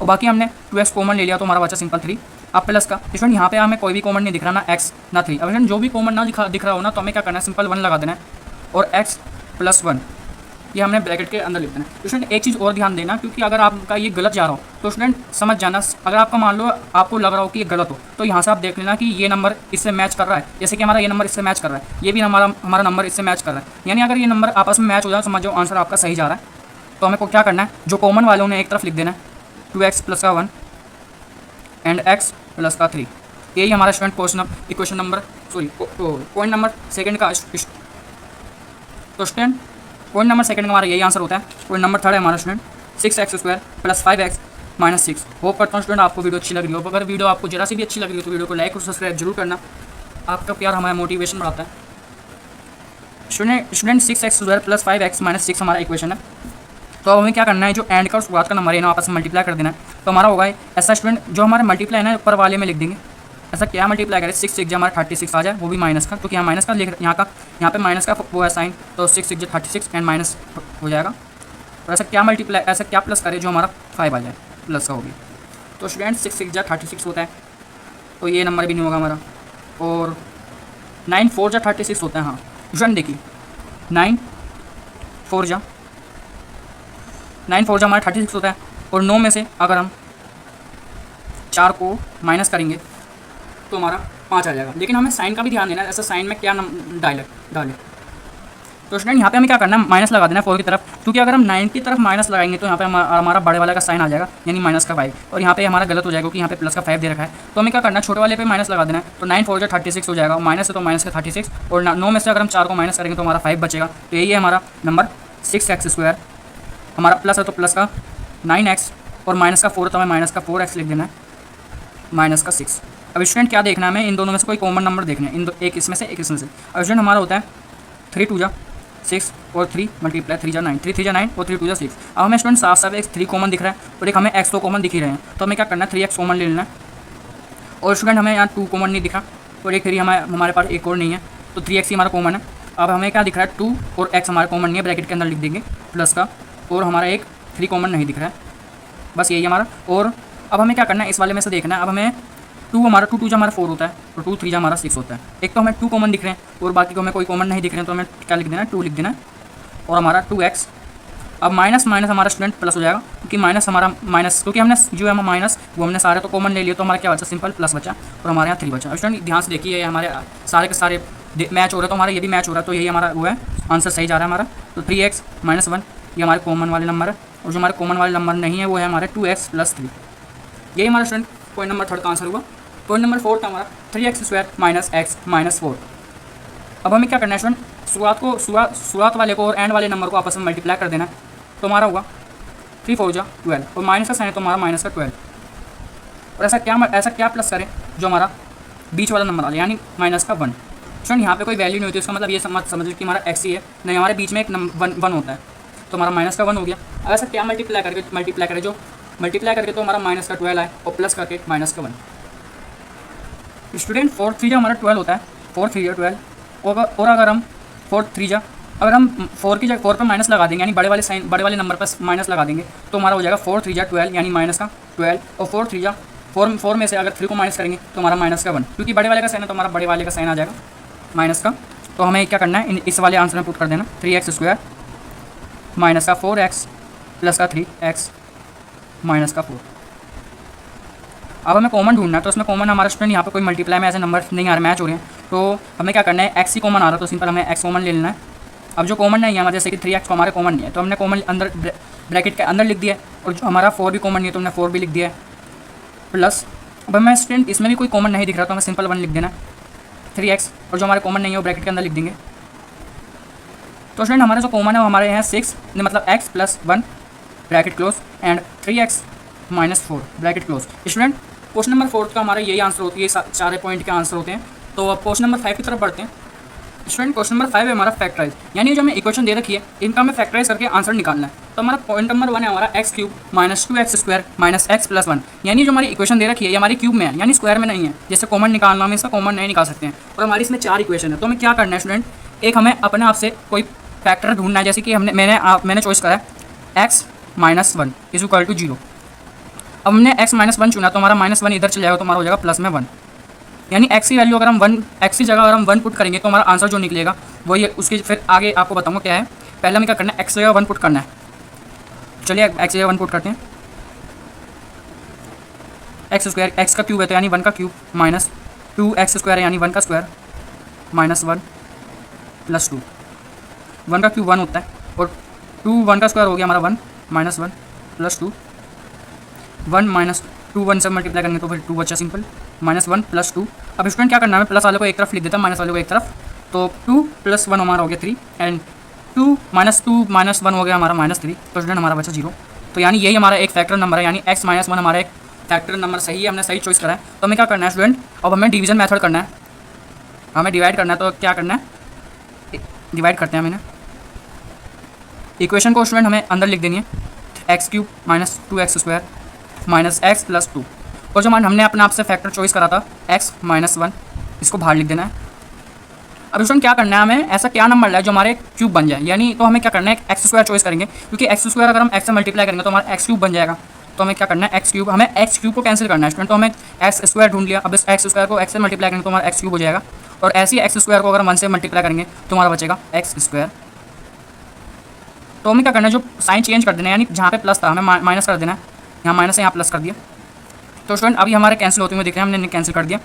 और बाकी हमने 2x कॉमन ले लिया, तो हमारा बचा सिंपल 3। अब प्लस का स्टूडेंट यहाँ पे हमें कोई भी कॉमन नहीं दिख रहा, ना x ना 3। अब स्टूडेंट जो भी कॉमन ना दिख रहा हो ना, तो हमें क्या करना है, सिंपल 1 लगा देना है, और x प्लस 1 ये हमने ब्रैकेट के अंदर लिख देना है। स्टूडेंट एक चीज़ और ध्यान देना, क्योंकि अगर आपका ये गलत जा रहा हो तो स्टूडेंट समझ जाना, अगर आपका मान लो आपको लग रहा हो कि ये गलत हो, तो यहाँ से आप देख लेना कि ये नंबर इससे मैच कर रहा है, जैसे कि हमारा ये नंबर इससे मैच कर रहा है, ये भी हमारा नंबर इससे मैच कर रहा है, यानी अगर ये नंबर आपस में मैच हो जाए समझ जाओ आंसर आपका सही जा रहा है। तो हमें को क्या करना है, जो कॉमन वालों ने एक तरफ लिख देना है 2x प्लस का 1 एंड x प्लस का 3। यही हमारा student equation number point number second का। तो स्टूडेंट पॉइंट नंबर सेकंड का हमारा यही आंसर होता है। पॉइंट नंबर थर्ड है हमारा student 6x² plus 5x minus 6। Hope करता हूँ स्टूडेंट आपको वीडियो अच्छी लग रही हो। अगर वीडियो आपको जरा सी भी अच्छी लग रही हो तो वीडियो को लाइक और सब्सक्राइब जरूर करना, आपका प्यार हमारा मोटिवेशन बढ़ाता है। Student 6x² plus 5x minus 6 हमारा इक्वेशन है। तो अब हमें क्या करना है, जो एंड का और शुरुआत का नंबर है ना आपस में मल्टीप्लाई कर देना है। तो हमारा होगा ऐसा स्टूडेंट, जो हमारे मल्टीप्लाई है ना ऊपर वाले में लिख देंगे। ऐसा क्या मल्टीप्लाई करें, 6 6 हमारा 36 आ जाए, वो भी माइनस का, क्योंकि यहाँ माइनस का यहाँ पे माइनस का वो है साइन, तो 6 6 36 एंड माइनस हो जाएगा। और ऐसा क्या प्लस करे जो हमारा 5 आ जाए, प्लस का हो गया। तो स्टूडेंट 6 6 36 होता है, तो ये नंबर भी नहीं होगा हमारा। और 9 4 36 होता है। हाँ स्टूडेंट देखिए 9 4 हमारा 36 होता है, और 9 में से अगर हम 4 को माइनस करेंगे तो हमारा 5 आ जाएगा। लेकिन हमें साइन का भी ध्यान देना है, ऐसा साइन में क्या डाले। तो स्टूडेंट यहाँ पे हमें क्या करना है, माइनस लगा देना है 4 की तरफ, क्योंकि अगर हम 9 की तरफ माइनस लगाएंगे तो यहाँ पे हमारा बड़े वाले का साइन आ जाएगा, यानी माइनस का 5, और यहाँ पे हमारा गलत हो जाएगा क्योंकि यहाँ पे प्लस का 5 दे रखा है। तो हमें क्या करना है, छोटे वाले पे माइनस लगा देना है। तो 9 4 36 हो जाएगा, माइनस है तो माइनस का 36, और 9 में से अगर हम 4 को माइनस करेंगे तो हमारा 5 बचेगा। तो यही है हमारा नंबर 6x²। हमारा प्लस है तो प्लस का 9x, और माइनस का 4 तो हमें माइनस का 4x लिख देना है, माइनस का 6। अब स्टूडेंट क्या देखना है हमें, इन दोनों में से कोई कॉमन नंबर देखना है, एक इसमें से एक इसमें से। अब स्टूडेंट हमारा होता है 3 2 6 और 3 मल्टीप्लाई 3 9, 3 3 9 और 3 2 6। अब हमें स्टूडेंट साफ साफ एक 3 कॉमन दिख रहा है और एक हमें x तो कॉमन दिख ही रहे हैं। तो हमें क्या करना है, 3x कॉमन ले लेना है। और स्टूडेंट हमें यहाँ 2 कॉमन नहीं दिखा, और एक 3 हमारे पास एक और नहीं है, तो 3x ही हमारा कॉमन है। अब हमें क्या दिख रहा है, 2 और x हमारा कॉमन नहीं है, ब्रैकेट के अंदर लिख देंगे प्लस का, और हमारा एक 3 कॉमन नहीं दिख रहा है, बस यही हमारा। और अब हमें क्या करना है, इस वाले में से देखना है। अब हमें 2 हमारा 2 2 हमारा 4 होता है, और 2 3 हमारा 6 होता है। एक तो हमें 2 कॉमन दिख रहे हैं और बाकी को हमें कोई कॉमन नहीं दिख रहे हैं, तो हमें क्या लिख देना है, 2 लिख देना है, और हमारा 2x। अब माइनस माइनस हमारा स्टूडेंट प्लस हो जाएगा, क्योंकि माइनस हमारा माइनस, क्योंकि हमने जो है माइनस वो हमने सारे तो कॉमन ले लिए, तो हमारा क्या बचा, सिंपल प्लस बचा, और हमारे यहाँ 3 बचा। अब स्टूडेंट ध्यान से देखिए, हमारे सारे के सारे मैच हो रहे हैं, तो हमारा ये भी मैच हो रहा है, तो यही हमारा वो है आंसर सही जा रहा है हमारा। तो 3x - 1 ये हमारे कॉमन वाले नंबर है, और जो हमारे कॉमन वाले नंबर नहीं है वो है हमारे 2x + 3। यही हमारा स्टूडेंट पॉइंट नंबर 3 का आंसर हुआ। पॉइंट नंबर 4 था हमारा 3x² - x - 4। अब हमें क्या करना है स्टूडेंट, शुरुआत वाले को और एंड वाले नंबर को आपस में मल्टीप्लाई कर देना है। तो हमारा होगा 3 4 12, और माइनस का साइन है तो हमारा माइनस का 12। और ऐसा क्या प्लस करें जो हमारा बीच वाला नंबर आ जाए यानी माइनस का 1। स्टूडेंट यहाँ पे कोई वैल्यू नहीं होती, उसका मतलब ये समझ कि हमारा एक्स ही है, नहीं हमारे बीच में एक वन होता है, तो हमारा माइनस का 1 हो गया। अब ऐसा क्या मल्टीप्लाई करके जो मल्टीप्लाई करके तो हमारा माइनस का 12 आए और प्लस करके माइनस का 1। स्टूडेंट 4 3 जा हमारा 12 होता है, 4 3 जा 12। और अगर हम 4 3 जा अगर हम 4 की जगह 4 पर माइनस लगा देंगे यानी बड़े वाले नंबर पर माइनस लगा देंगे तो हमारा हो जाएगा 4 3 जा 12 यानी माइनस का 12। और 4 3 जा 4 में से अगर 3 को माइनस करेंगे तो हमारा माइनस का 1, क्योंकि बड़े वाले का साइन है तो हमारा बड़े वाले का साइन आ जाएगा माइनस का। तो हमें क्या करना है, इस वाले आंसर में पुट कर देना 3x² माइनस का 4x प्लस का 3x माइनस का 4। अब हमें कॉमन ढूंढना है, तो उसमें कॉमन हमारा स्टूडेंट यहाँ पे कोई मल्टीप्लाई में ऐसे नंबर नहीं आ रहे, मैच हो रहे हैं, तो हमें क्या करना है, x ही कॉमन आ रहा है तो सिंपल हमें x कॉमन ले लेना है। अब जो कॉमन नहीं है हमारे, जैसे कि 3x को हमारे कॉमन नहीं है तो हमने कॉमन अंदर ब्रैकेट के अंदर लिख दिया है, और जो हमारा 4 भी कॉमन नहीं है तो हमने 4 भी लिख दिया है प्लस। अब हमें स्टूडेंट इसमें भी कोई कॉमन नहीं दिख रहा तो हमें सिंपल 1 लिख देना 3x, और जो हमारे कॉमन नहीं है वो ब्रैकेट के अंदर लिख देंगे। तो स्टूडेंट हमारा जो कॉमन है वो हमारे यहाँ 6 मतलब x plus 1 bracket close and 3x minus 4 bracket close. Student question number 4 का हमारा यही आंसर होती है, सारे पॉइंट के आंसर होते हैं। तो अब क्वेश्चन नंबर 5 की तरफ बढ़ते हैं। स्टूडेंट क्वेश्चन नंबर 5 है हमारा फैक्टराइज, यानी जो हमें इक्वेशन दे रखी है इनका हमें फैक्टराइज करके आंसर निकालना है। तो हमारा पॉइंट नंबर 1 है हमारा x³ minus 2x² minus x plus 1, यानी जो हमारी इक्वेशन दे रखी है ये हमारी क्यूब में है यानी स्क्वायर में नहीं है। जैसे कॉमन निकालना, हम इसका कॉमन नहीं निकाल सकते हैं, और हमारी इसमें 4 इक्वेशन है। तो हमें क्या करना है स्टूडेंट, एक हमें अपने आप से कोई फैक्टर ढूंढना है, जैसे कि मैंने चॉइस करा है x minus 1 is equal to 0। अब हमने x माइनस 1 चुना तो हमारा माइनस 1 इधर चले जाएगा तो हमारा हो जाएगा प्लस में 1, यानी x की वैल्यू अगर हम 1 x की जगह अगर हम 1 पुट करेंगे तो हमारा आंसर जो निकलेगा वही है। उसकी फिर आगे आपको बताऊंगा क्या है। पहले हमें क्या करना है, x की जगह 1 पुट करना है। चलिए x की जगह 1 पुट करते हैं, x² x का क्यूब है तो यानी 1 का क्यूब माइनस 2x² है यानी 1 का स्क्वायर माइनस 1 प्लस 2। 1 का क्यूब 1 होता है और 1 का स्क्वायर हो गया हमारा 1 माइनस 1 प्लस 2। 1 माइनस 2 1 से मल्टीप्लाई करेंगे तो फिर 2 बचा सिंपल माइनस 1 प्लस 2। अब स्टूडेंट क्या करना है, प्लस वाले को एक तरफ लिख देता, माइनस वाले को एक तरफ, तो 2 प्लस 1 हमारा हो गया 3 एंड 2 माइनस 1 हो गया हमारा माइनस 3। तो स्टूडेंट हमारा बचा 0। तो यानी यही हमारा एक फैक्टर नंबर है, यानी x माइनस 1 हमारा एक फैक्टर नंबर सही है, हमने सही चॉइस करा है। तो हमें क्या करना है स्टूडेंट, अब हमें डिवीजन मेथड करना है, हमें डिवाइड करना है। तो क्या करना है, डिवाइड करते हैं हम इन्हें। इक्वेशन को स्टूडेंट हमें अंदर लिख देनी है x³ minus 2x² minus x plus 2, और जो हमने अपने आप से फैक्टर चॉइस करा था x माइनस 1 इसको बाहर लिख देना है। अब स्टूडेंट क्या करना है, हमें ऐसा क्या नंबर है जो हमारे क्यूब बन जाए, यानी तो हमें क्या करना है x² चॉइस करेंगे, क्योंकि x² अगर हम x से मल्टीप्लाई करेंगे तो हमारा x³ बन जाएगा। तो हमें क्या करना है, x³ हमें x³ को कैंसिल करना है स्टूडेंट। तो हमें x² ढूंढ लिया, अब इस x² को x से मल्टीप्लाई करेंगे तो हमारा x³ हो जाएगा, और ऐसे ही x² को अगर 1 से मल्टीप्लाई करेंगे तो हमारा बचेगा x²। तो हमें क्या करना है, जो साइन चेंज कर देना है, यानी जहाँ पे प्लस था हमें माइनस कर देना है, यहाँ माइनस है यहाँ प्लस कर दिया। तो स्टूडेंट अभी हमारे कैंसिल होते हुए दिख रहे हैं, हमने कैंसिल कर दिया।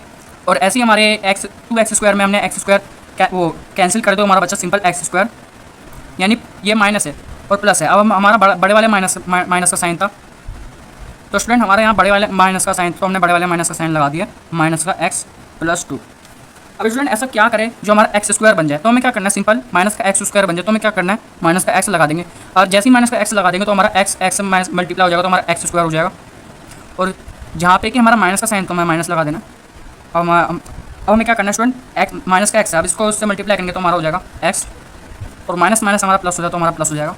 और ऐसे ही हमारे 2x² में हमने x² वो कैंसिल कर दो, हमारा बच्चा सिंपल x², यानी ये माइनस है और प्लस है। अब हमारा बड़े वाले माइनस का साइन था, तो स्टूडेंट हमारे यहाँ बड़े वाले माइनस का साइन, तो हमने बड़े वाले माइनस का साइन लगा दिया, माइनस का x प्लस 2। अब स्टूडेंट ऐसा क्या करें जो हमारा x² बन जाए, तो हमें क्या करना है, सिंपल माइनस का x² बन जाए तो हमें क्या करना है, माइनस का x लगा देंगे, और जैसे ही माइनस का x लगा देंगे तो हमारा x माइनस मल्टीप्लाई हो जाएगा तो हमारा x² हो जाएगा। और जहाँ पे कि हमारा माइनस का साइन तो हमें माइनस लगा देना। अब हमें क्या करना है स्टूडेंट, x माइनस का x है, अब इसको उससे मल्टीप्लाई करेंगे तो हमारा हो जाएगा x, और माइनस माइनस हमारा प्लस हो जाए तो हमारा प्लस हो जाएगा।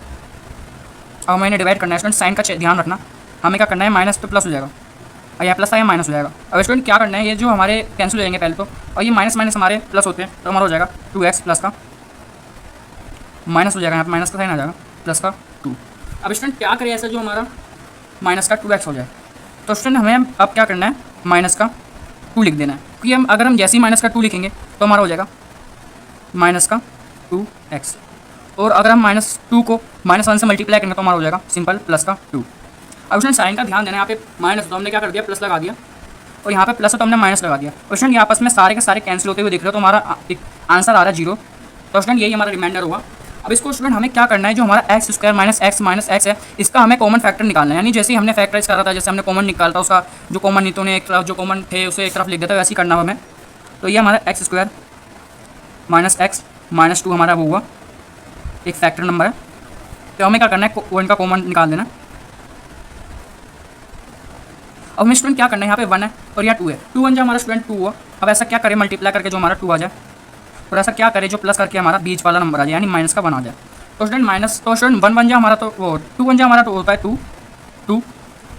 अब हमें डिवाइड करना है स्टूडेंट, साइन का ध्यान रखना, हमें क्या करना है, माइनस पे प्लस हो जाएगा और यहाँ प्लस था, यहाँ माइनस हो जाएगा। अब स्टूडेंट क्या करना है, ये जो हमारे कैंसिल हो जाएंगे पहले तो, और ये माइनस माइनस हमारे प्लस होते हैं तो हमारा हो जाएगा 2x प्लस का माइनस हो जाएगा, यहाँ पर माइनस का साइन आ जाएगा प्लस का 2। अब स्टूडेंट क्या करें ऐसा जो हमारा माइनस का 2x हो जाए, तो स्टूडेंट हमें अब क्या करना है, माइनस का 2 लिख देना है, क्योंकि अगर हम जैसे ही माइनस का 2 लिखेंगे तो हमारा हो जाएगा माइनस का 2x, और अगर हम माइनस 2 को माइनस 1 से मल्टीप्लाई करेंगे तो हमारा हो जाएगा सिंपल प्लस का 2। अब स्टूडेंट साइन का ध्यान देना, यहाँ पे माइनस तो हमने क्या कर दिया, प्लस लगा दिया, और यहाँ पे प्लस तो हमने माइनस लगा दिया। और स्टूडेंट यहाँ आपस में सारे के सारे कैंसिल होते हुए दिख रहे हो तो हमारा आंसर आ रहा है 0। तो स्टूडेंट यही हमारा रिमाइंडर हुआ। अब इसको स्टूडेंट हमें क्या करना है, जो हमारा x² माइनस x है इसका हमें कॉमन फैक्टर निकालना है, यानी जैसे ही हमने फैक्टराइज करा था, जैसे हमने कॉमन निकालता उसका जो कॉमन नहीं तो एक तरफ जो कॉमन थे उसे एक तरफ लिख देता, वैसे ही करना हमें। तो ये हमारा x² माइनस x माइनस 2 हमारा वो हुआ एक फैक्टर नंबर है। तो हमें क्या करना है, 1 का कॉमन निकाल देना। अब हमें स्टूडेंट क्या करना है, यहाँ पे 1 है और यहाँ 2 है, 2 1 जो हमारा स्टूडेंट 2 हुआ, अब ऐसा क्या करें मल्टीप्लाई करके जो हमारा 2 आ जाए, और ऐसा क्या करें जो प्लस करके हमारा बीच वाला नंबर आ जाए, यानी माइनस का 1 आ जाए। तो स्टूडेंट माइनस, तो स्टूडेंट 1 बन जाए हमारा, तो वो 2 बन जाए हमारा, तो होता है 2 2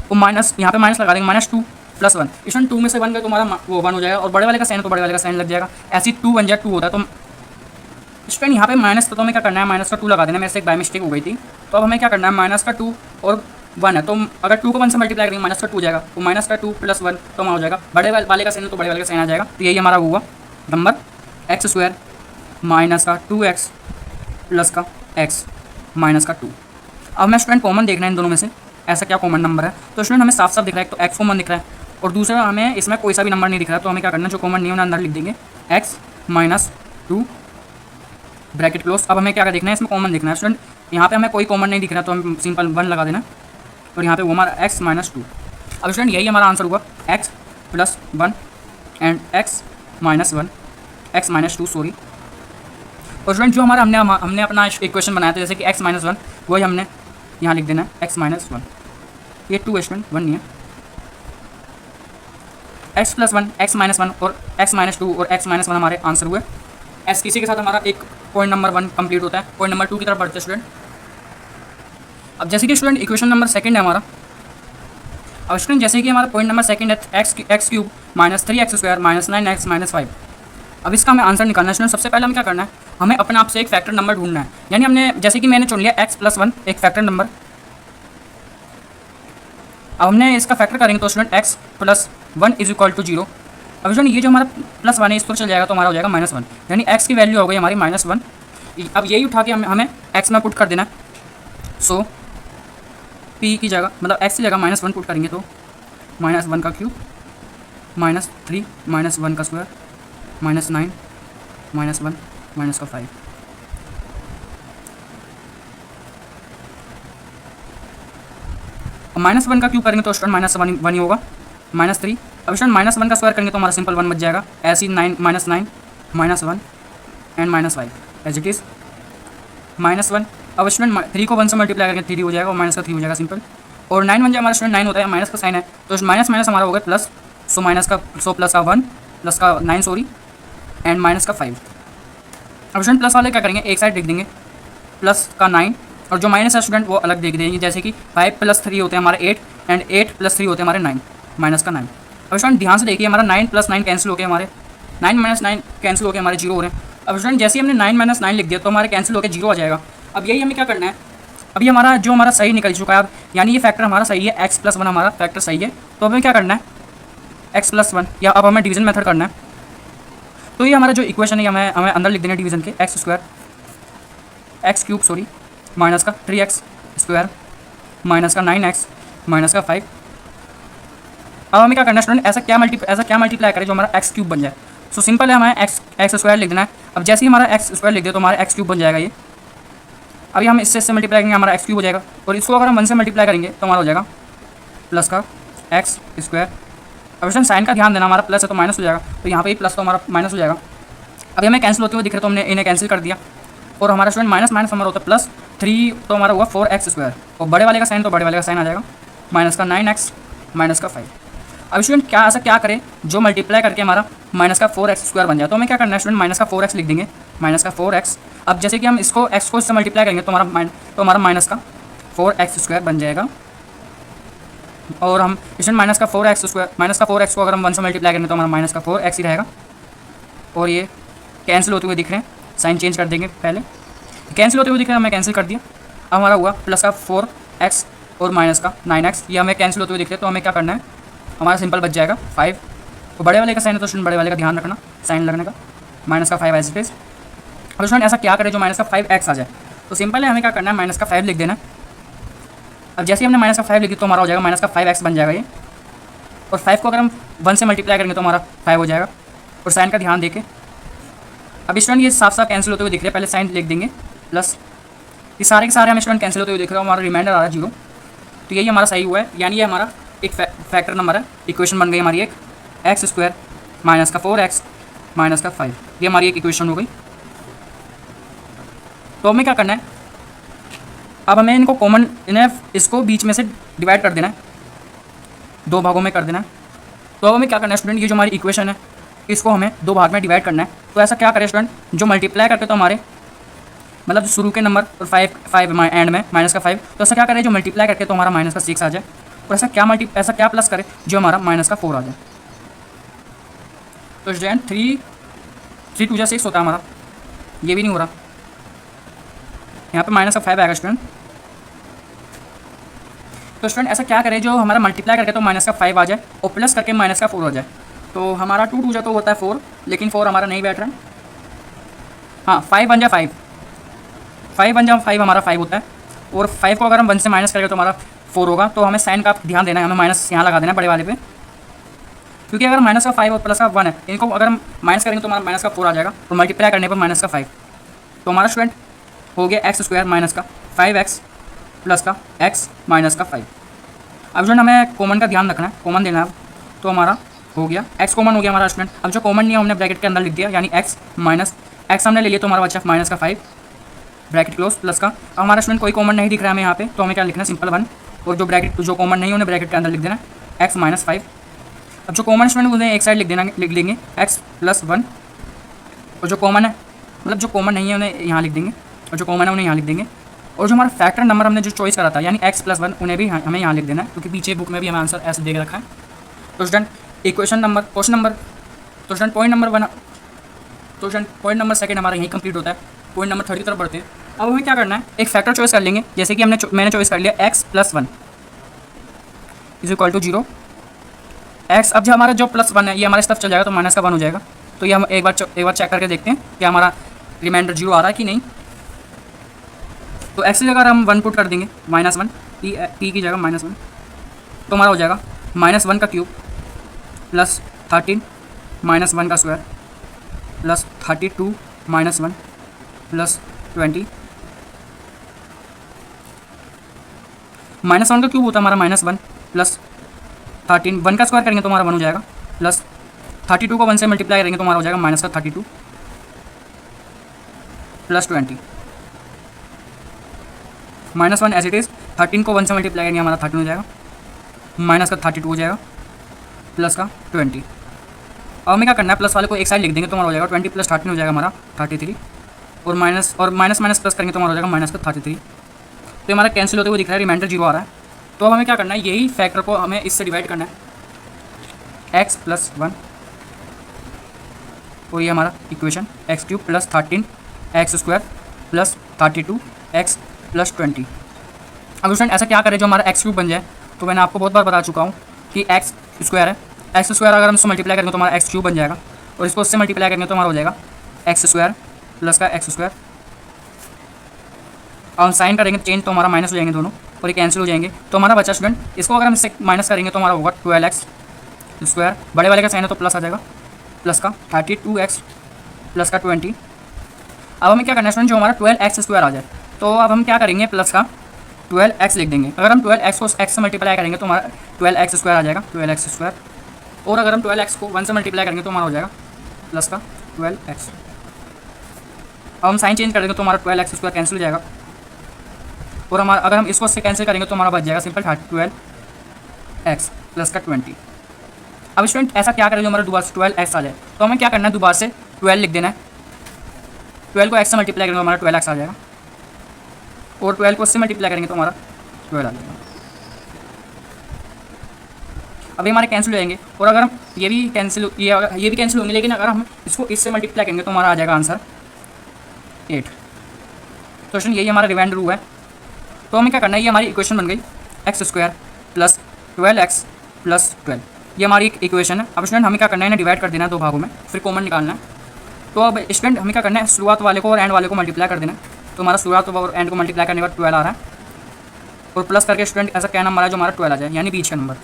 वो माइनस, यहाँ पे माइनस लगा देंगे, -2 + 1। स्टूडेंट 2 में से 1 गए तो हमारा वो 1 हो जाएगा, और बड़े वाले का साइन तो बड़े वाले का साइन लग जाएगा, ऐसे 2 बन जाए 2 होता है। तो स्टूडेंट यहाँ पे माइनस, तो हमें क्या करना है, माइनस का 2 लगा देना, मेरे से एक बाय मिस्टेक हो गई थी। तो अब हमें क्या करना है, माइनस का 2 और 1 है, तो अगर 2 को 1 से मल्टीप्लाई करेंगे माइनस का 2 हो जाएगा, तो माइनस का 2 + 1 तो हमारा हो जाएगा, बड़े वाले का साइन तो बड़े वाले का साइन आ जाएगा। तो यही हमारा हुआ नंबर x² माइनस का 2x प्लस का x माइनस का 2। अब हमें स्टूडेंट कॉमन देखना है इन दोनों में से, ऐसा क्या कॉमन नंबर है। तो स्टूडेंट हमें साफ साफ दिख रहा है, एक तो x कॉमन दिख रहा है, और दूसरा हमें इसमें कोई सा भी नंबर नहीं दिख रहा है। तो हमें क्या करना है, जो कॉमन नहीं है उन्हें अंदर लिख देंगे, x माइनस 2 ब्रैकेट क्लोज। अब हमें क्या देखना है, इसमें कॉमन देखना है स्टूडेंट, यहाँ पे हमें कोई कॉमन नहीं दिख रहा, तो हम सिंपल 1 लगा देना, और यहाँ पे वो हमारा x माइनस 2। अब स्टूडेंट यही हमारा आंसर हुआ, x + 1 and x minus 1, x minus 2 sorry. और स्टूडेंट जो हमारा हमने अपना इक्वेशन बनाया था, जैसे कि x माइनस 1, वही हमने यहाँ लिख देना है, x माइनस 1। ये 2 है स्टूडेंट, 1 नहीं है। x + 1, x माइनस 1 और x माइनस 2 और x माइनस 1 हमारे आंसर हुए। ऐसे इसी के साथ हमारा एक पॉइंट नंबर 1 कंप्लीट होता है। पॉइंट नंबर 2 की तरफ बढ़ते हैं स्टूडेंट। अब जैसे कि स्टूडेंट इक्वेशन नंबर 2 है हमारा, अब स्टूडेंट जैसे कि हमारा पॉइंट नंबर 2 है, x³ minus 3x² minus 9x minus 5। अब इसका हमें आंसर निकालना है स्टूडेंट। सबसे पहले हमें क्या करना है, हमें अपने आप से एक फैक्टर नंबर ढूंढना है, यानी हमने जैसे कि मैंने चुन लिया x + 1 एक फैक्टर नंबर। अब हमने इसका फैक्टर करेंगे तो स्टूडेंट x + 1 = 0। अब स्टूडेंट ये जो हमारा +1 है इस पर चल जाएगा, तो हमारा हो जाएगा -1, यानी x की वैल्यू हो गई हमारी -1। अब यही उठा के हमें x में पुट कर देना है। सो p की जगह, मतलब x की जगह -1 पुट करेंगे तो -1 का क्यूब -3 -1 का स्क्वायर -9 -1 माइनस का 5। अब -1 का क्यूब करेंगे तो स्टूडेंट -1 ही होगा, -3। अब स्टूडेंट -1 का स्क्वायर करेंगे तो हमारा सिंपल 1 बच जाएगा, ऐसे ही -9 -1 एंड -5 एज इट इज़ -1। अब स्टूडेंट 3 को 1 से मल्टीप्लाई करेंगे 3 हो जाएगा, और माइनस का 3 हो जाएगा सिंपल, और 9 बन जाए हमारा स्टूडेंट, 9 होता है, माइनस का साइन है, तो माइनस माइनस हमारा हो गया प्लस। सो प्लस का 1 प्लस का 9 सॉरी एंड माइनस का 5। अब स्टूडेंट प्लस वाले क्या करेंगे, एक साइड लिख देंगे प्लस का 9, और जो माइनस है स्टूडेंट वो अलग देख देंगे, जैसे कि 5 + 3 होते हैं हमारे 8 एंड 8 + 3 होते हैं हमारे 9 माइनस का 9। अब स्टूडेंट ध्यान से देखिए, हमारा 9 + 9 कैंसिल हो गए, हमारे 9 - 9 कैंसिल हो गए, हमारे 0 हो रहे हैं। अब स्टूडेंट जैसे ही हमने 9 - 9 लिख दिया तो हमारे कैंसिल होकर 0 आ जाएगा। अब यही हमें क्या करना है, अभी हमारा जो हमारा सही निकल चुका है, अब यानी ये फैक्टर हमारा सही है, x + 1 हमारा फैक्टर सही है। तो हमें क्या करना है, x + 1, या अब हमें डिवीजन मेथड करना है। तो ये हमारा जो इक्वेशन है हमें अंदर लिख देना है डिवीजन के, x² सॉरी माइनस का 3x² माइनस का 9x माइनस का 5। अब हमें क्या करना है स्टूडेंट, ऐसा क्या मल्टीप्लाई करें जो हमारा x³ बन जाए। सो सिंपल है, हमें x² लिख देना है। अब जैसे ही हमारा x² लिख दे तो हमारा x³ बन जाएगा ये। अभी हम इससे मल्टीप्लाई करेंगे, हमारा x³ हो जाएगा, और इसको अगर हम 1 से मल्टीप्लाई करेंगे तो हमारा हो जाएगा प्लस का x²। अब स्टूडेंट साइन का ध्यान देना, हमारा प्लस है तो माइनस हो जाएगा, तो यहाँ पे ही प्लस तो हमारा माइनस हो जाएगा। अभी हमें कैंसिल होते हुए दिख रहे तो हमने इन्हें कैंसिल कर दिया, और हमारा स्टूडेंट माइनस माइनस हमारा होता है +3, तो हमारा हुआ 4x², और बड़े वाले का साइन तो बड़े वाले का साइन आ जाएगा, माइनस का 9x माइनस का 5। अब स्टूडेंट क्या करें जो मल्टीप्लाई करके हमारा माइनस का 4x² बन जाए। तो हमें क्या करना है स्टूडेंट, माइनस का 4x लिख देंगे, माइनस का 4x। अब जैसे कि हम इसको x को इससे मल्टीप्लाई करेंगे तो हमारा माइनस का 4x² बन जाएगा, और हम स्टूडेंट माइनस का 4x को अगर हम 1 से मल्टीप्लाई करेंगे तो हमारा माइनस का 4x ही रहेगा, और ये कैंसिल होते हुए दिख रहे हैं, साइन चेंज कर देंगे, पहले कैंसिल होते हुए दिख रहे हैं, हमें कैंसिल कर दिया। अब हमारा हुआ प्लस का 4x और माइनस का 9x, ये हमें कैंसिल होते हुए दिख रहे हैं, तो हमें क्या करना है, हमारा सिंपल बच जाएगा 5। तो बड़े वाले का साइन है तो स्टूडेंट बड़े वाले का ध्यान रखना, साइन लगने का, माइनस का 5 एज इट इज। अब स्टूडेंट ऐसा क्या करें जो माइनस का 5x आ जाए। तो सिंपल है, हमें क्या करना है, माइनस का 5 लिख देना। अब जैसे ही हमने माइनस का 5 लिखी तो हमारा हो जाएगा माइनस का 5x बन जाएगा ये, और 5 को अगर हम 1 से मल्टीप्लाई करेंगे तो हमारा 5 हो जाएगा, और साइन का ध्यान देके। अब स्टूडेंट ये साफ साफ कैंसिल होते हुए दिख रहे हैं, पहले साइन लिख देंगे प्लस, ये सारे के सारे हमें स्टूडेंट कैंसिल होते हुए दिख रहे हैं, हमारा रिमाइंडर आ रहा है 0। तो यही हमारा सही हुआ है, यानी ये हमारा एक फैक्टर नंबर है, इक्वेशन बन गई हमारी एक, x² माइनस का 4x माइनस का 5, ये हमारी एक इक्वेशन हो गई। तो हमें क्या करना है, अब हमें इनको कॉमन इसको बीच में से डिवाइड कर देना है, 2 भागों में कर देना है। तो अब हमें क्या करना है स्टूडेंट, ये जो हमारी इक्वेशन है इसको हमें दो भाग में डिवाइड करना है। तो ऐसा क्या करें स्टूडेंट, जो मल्टीप्लाई करके तो हमारे मतलब शुरू के नंबर और 5 एंड में माइनस का 5, तो ऐसा क्या करें जो मल्टीप्लाई करके तो हमारा माइनस का 6 आ जाए, और ऐसा क्या प्लस करे जो हमारा माइनस का 4 आ जाए। तो स्टूडेंट 3 2 6 होता है हमारा, ये भी नहीं हो रहा, यहाँ पे माइनस का 5 आएगा स्टूडेंट। तो स्टूडेंट ऐसा क्या करें जो हमारा मल्टीप्लाई करके तो माइनस का 5 आ जाए और प्लस करके माइनस का 4 हो जाए। तो हमारा 2 2 तो होता है 4, लेकिन 4 हमारा नहीं बैठ रहा है। हाँ 5 बन जा 5 बन जा 5 हमारा 5 होता है, और 5 को अगर हम 1 से माइनस करेंगे तो हमारा 4 होगा। तो हमें साइन का ध्यान देना है, हमें माइनस यहाँ लगा देना है बड़े वाले पे, क्योंकि अगर माइनस का 5 और प्लस का 1 है, इनको अगर हम माइनस करेंगे तो हमारा माइनस का 4 आ जाएगा, और मल्टीप्लाई करने पर माइनस का 5। तो हमारा स्टूडेंट हो गया एक्स स्क्वायर माइनस का 5x प्लस का x माइनस का 5। अब स्टूडेंट हमें कॉमन का ध्यान रखना है, कॉमन देना है। तो हमारा हो गया x कॉमन हो गया हमारा स्टूडेंट। अब जो कॉमन नहीं है हमने ब्रैकेट के अंदर लिख दिया, यानी x माइनस x हमने ले लिया, तो हमारा बचा माइनस का 5 ब्रैकेट क्लोज प्लस का। अब हमारा स्टूडेंट कोई कॉमन नहीं दिख रहा है हमें यहाँ पे, तो हमें क्या लिखना है, सिंपल 1, और जो ब्रैकेट जो कॉमन नहीं है उन्हें ब्रैकेट के अंदर लिख देना x माइनस 5। अब जो कॉमन स्टूडेंट उन्हें एक साइड लिख लेंगे x प्लस 1, और जो कॉमन है मतलब जो कॉमन नहीं है उन्हें यहाँ लिख देंगे, और जो कॉमन है उन्हें यहाँ लिख देंगे। और जो हमारा फैक्टर नंबर हमने जो चॉइस करा था यानी x प्लस 1 उन्हें भी हमें यहाँ लिख देना है, क्योंकि पीछे बुक में भी हमें आंसर ऐसे दे रखा है। तो स्टूडेंट क्वेश्चन नंबर तो स्टूडेंट पॉइंट नंबर सेकंड हमारा यही कंप्लीट होता है। पॉइंट नंबर 3 की तरफ बढ़ते हैं। अब हमें क्या करना है, एक फैक्टर चॉइस कर लेंगे, जैसे कि मैंने चॉइस कर लिया x plus 1 is equal to 0 x। अब जो हमारा जो प्लस 1 है ये हमारे तरफ चल जाएगा तो माइनस का 1 हो जाएगा। तो ये हम एक बार चेक करके देखते हैं कि हमारा रिमाइंडर 0 आ रहा है कि नहीं। तो x की जगह हम 1 पुट कर देंगे, -1 t की जगह -1, तो हमारा हो जाएगा -1 का क्यूब प्लस 13 -1 का स्क्वायर प्लस 32 -1 प्लस 20। -1 का क्यूब होता है हमारा -1 प्लस 13, 1 का स्क्वायर करेंगे तो हमारा 1 हो जाएगा, प्लस 32 को 1 से मल्टीप्लाई करेंगे तो हमारा हो जाएगा माइनस का 32 प्लस 20। -1 एज इट इज़, 13 को 1 से मल्टीप्लाई करेंगे हमारा 13 हो जाएगा, माइनस का 32 हो जाएगा, प्लस का 20। अब हमें क्या करना है, प्लस वाले को एक साइड लिख देंगे तो हमारा हो जाएगा 20 प्लस 13 हो जाएगा हमारा 33, और माइनस प्लस करेंगे तो हमारा हो जाएगा माइनस का 33। तो हमारा कैंसिल होते हुए दिख रहा है, रिमाइंडर 0 आ रहा है। तो अब हमें क्या करना है, यही फैक्टर को हमें इससे डिवाइड करना है, x प्लस 1, और ये हमारा equation x cube plus 13 x square plus 32 x plus 20। अब स्टूडेंट ऐसा क्या करें जो हमारा एक्स क्यूब बन जाए। तो मैंने आपको बहुत बार बता चुका हूँ कि एक्स स्क्वायर है, एक्स स्क्वायर अगर हम इसको मल्टीप्लाई करेंगे तो हमारा एक्स क्यूब बन जाएगा, और इसको उससे मल्टीप्लाई करेंगे तो हमारा हो जाएगा एक्स स्क्वायर प्लस का एक्स स्क्वायर। और हम साइन करेंगे चेंज तो हमारा माइनस हो जाएंगे दोनों, और ये कैंसिल हो जाएंगे। तो हमारा बचा स्टूडेंट, इसको अगर हम इससे माइनस करेंगे तो हमारा होगा 12x स्क्वायर, बड़े वाले का साइन है तो प्लस आ जाएगा, प्लस का 32x प्लस का 20। अब हमें क्या करना है स्टूडेंट, जो हमारा 12x स्क्वायर आ जाए, तो अब हम क्या करेंगे, प्लस का 12x लिख देंगे। अगर हम 12x को x से मल्टीप्लाई करेंगे तो हमारा 12x स्क्वायर आ जाएगा, 12x स्क्वायर, और अगर हम 12x को 1 से मल्टीप्लाई करेंगे तो हमारा हो जाएगा प्लस का 12x। अब हम साइन चेंज कर देंगे तो हमारा 12x स्क्वायर कैंसिल हो जाएगा, और हमारा अगर हम इसको से कैंसिल करेंगे तो हमारा बच जाएगा सिंपल 12x प्लस का 20। अब स्टूडेंट ऐसा क्या करें जो हमारा दोबारा से 12x आ जाए, तो हमें क्या करना है, दोबारा से 12 लिख देना है, 12 को x से मल्टीप्लाई करेंगे तो हमारा 12x आ जाएगा, और 12 को उससे मल्टीप्लाई करेंगे तो हमारा 12 आ जाएगा। अभी हमारे कैंसिल हो जाएंगे, और अगर हम ये भी कैंसिल होंगे, लेकिन अगर हम इसको इससे मल्टीप्लाई करेंगे तो हमारा आ जाएगा आंसर 8। तो स्टूडेंट यही हमारा रिमाइंडर हुआ है। तो हमें क्या करना है, ये हमारी इक्वेशन बन गई x square plus 12x plus 12, ये हमारी एक इक्वेशन है। अब स्टूडेंट हमें क्या करना है, इन्हें डिवाइड कर देना है दो भागों में, फिर कॉमन निकालना है। तो अब स्टूडेंट हमें क्या करना है, शुरुआत वाले को और एंड वाले को मल्टीप्लाई कर देना है। तो हमारा शुरुआत और एंड को मल्टीप्लाई करने के बाद 12 आ रहा है, और प्लस करके स्टूडेंट ऐसा क्या नंबर है जो हमारा 12 आ जाए, यानी बीच का नंबर।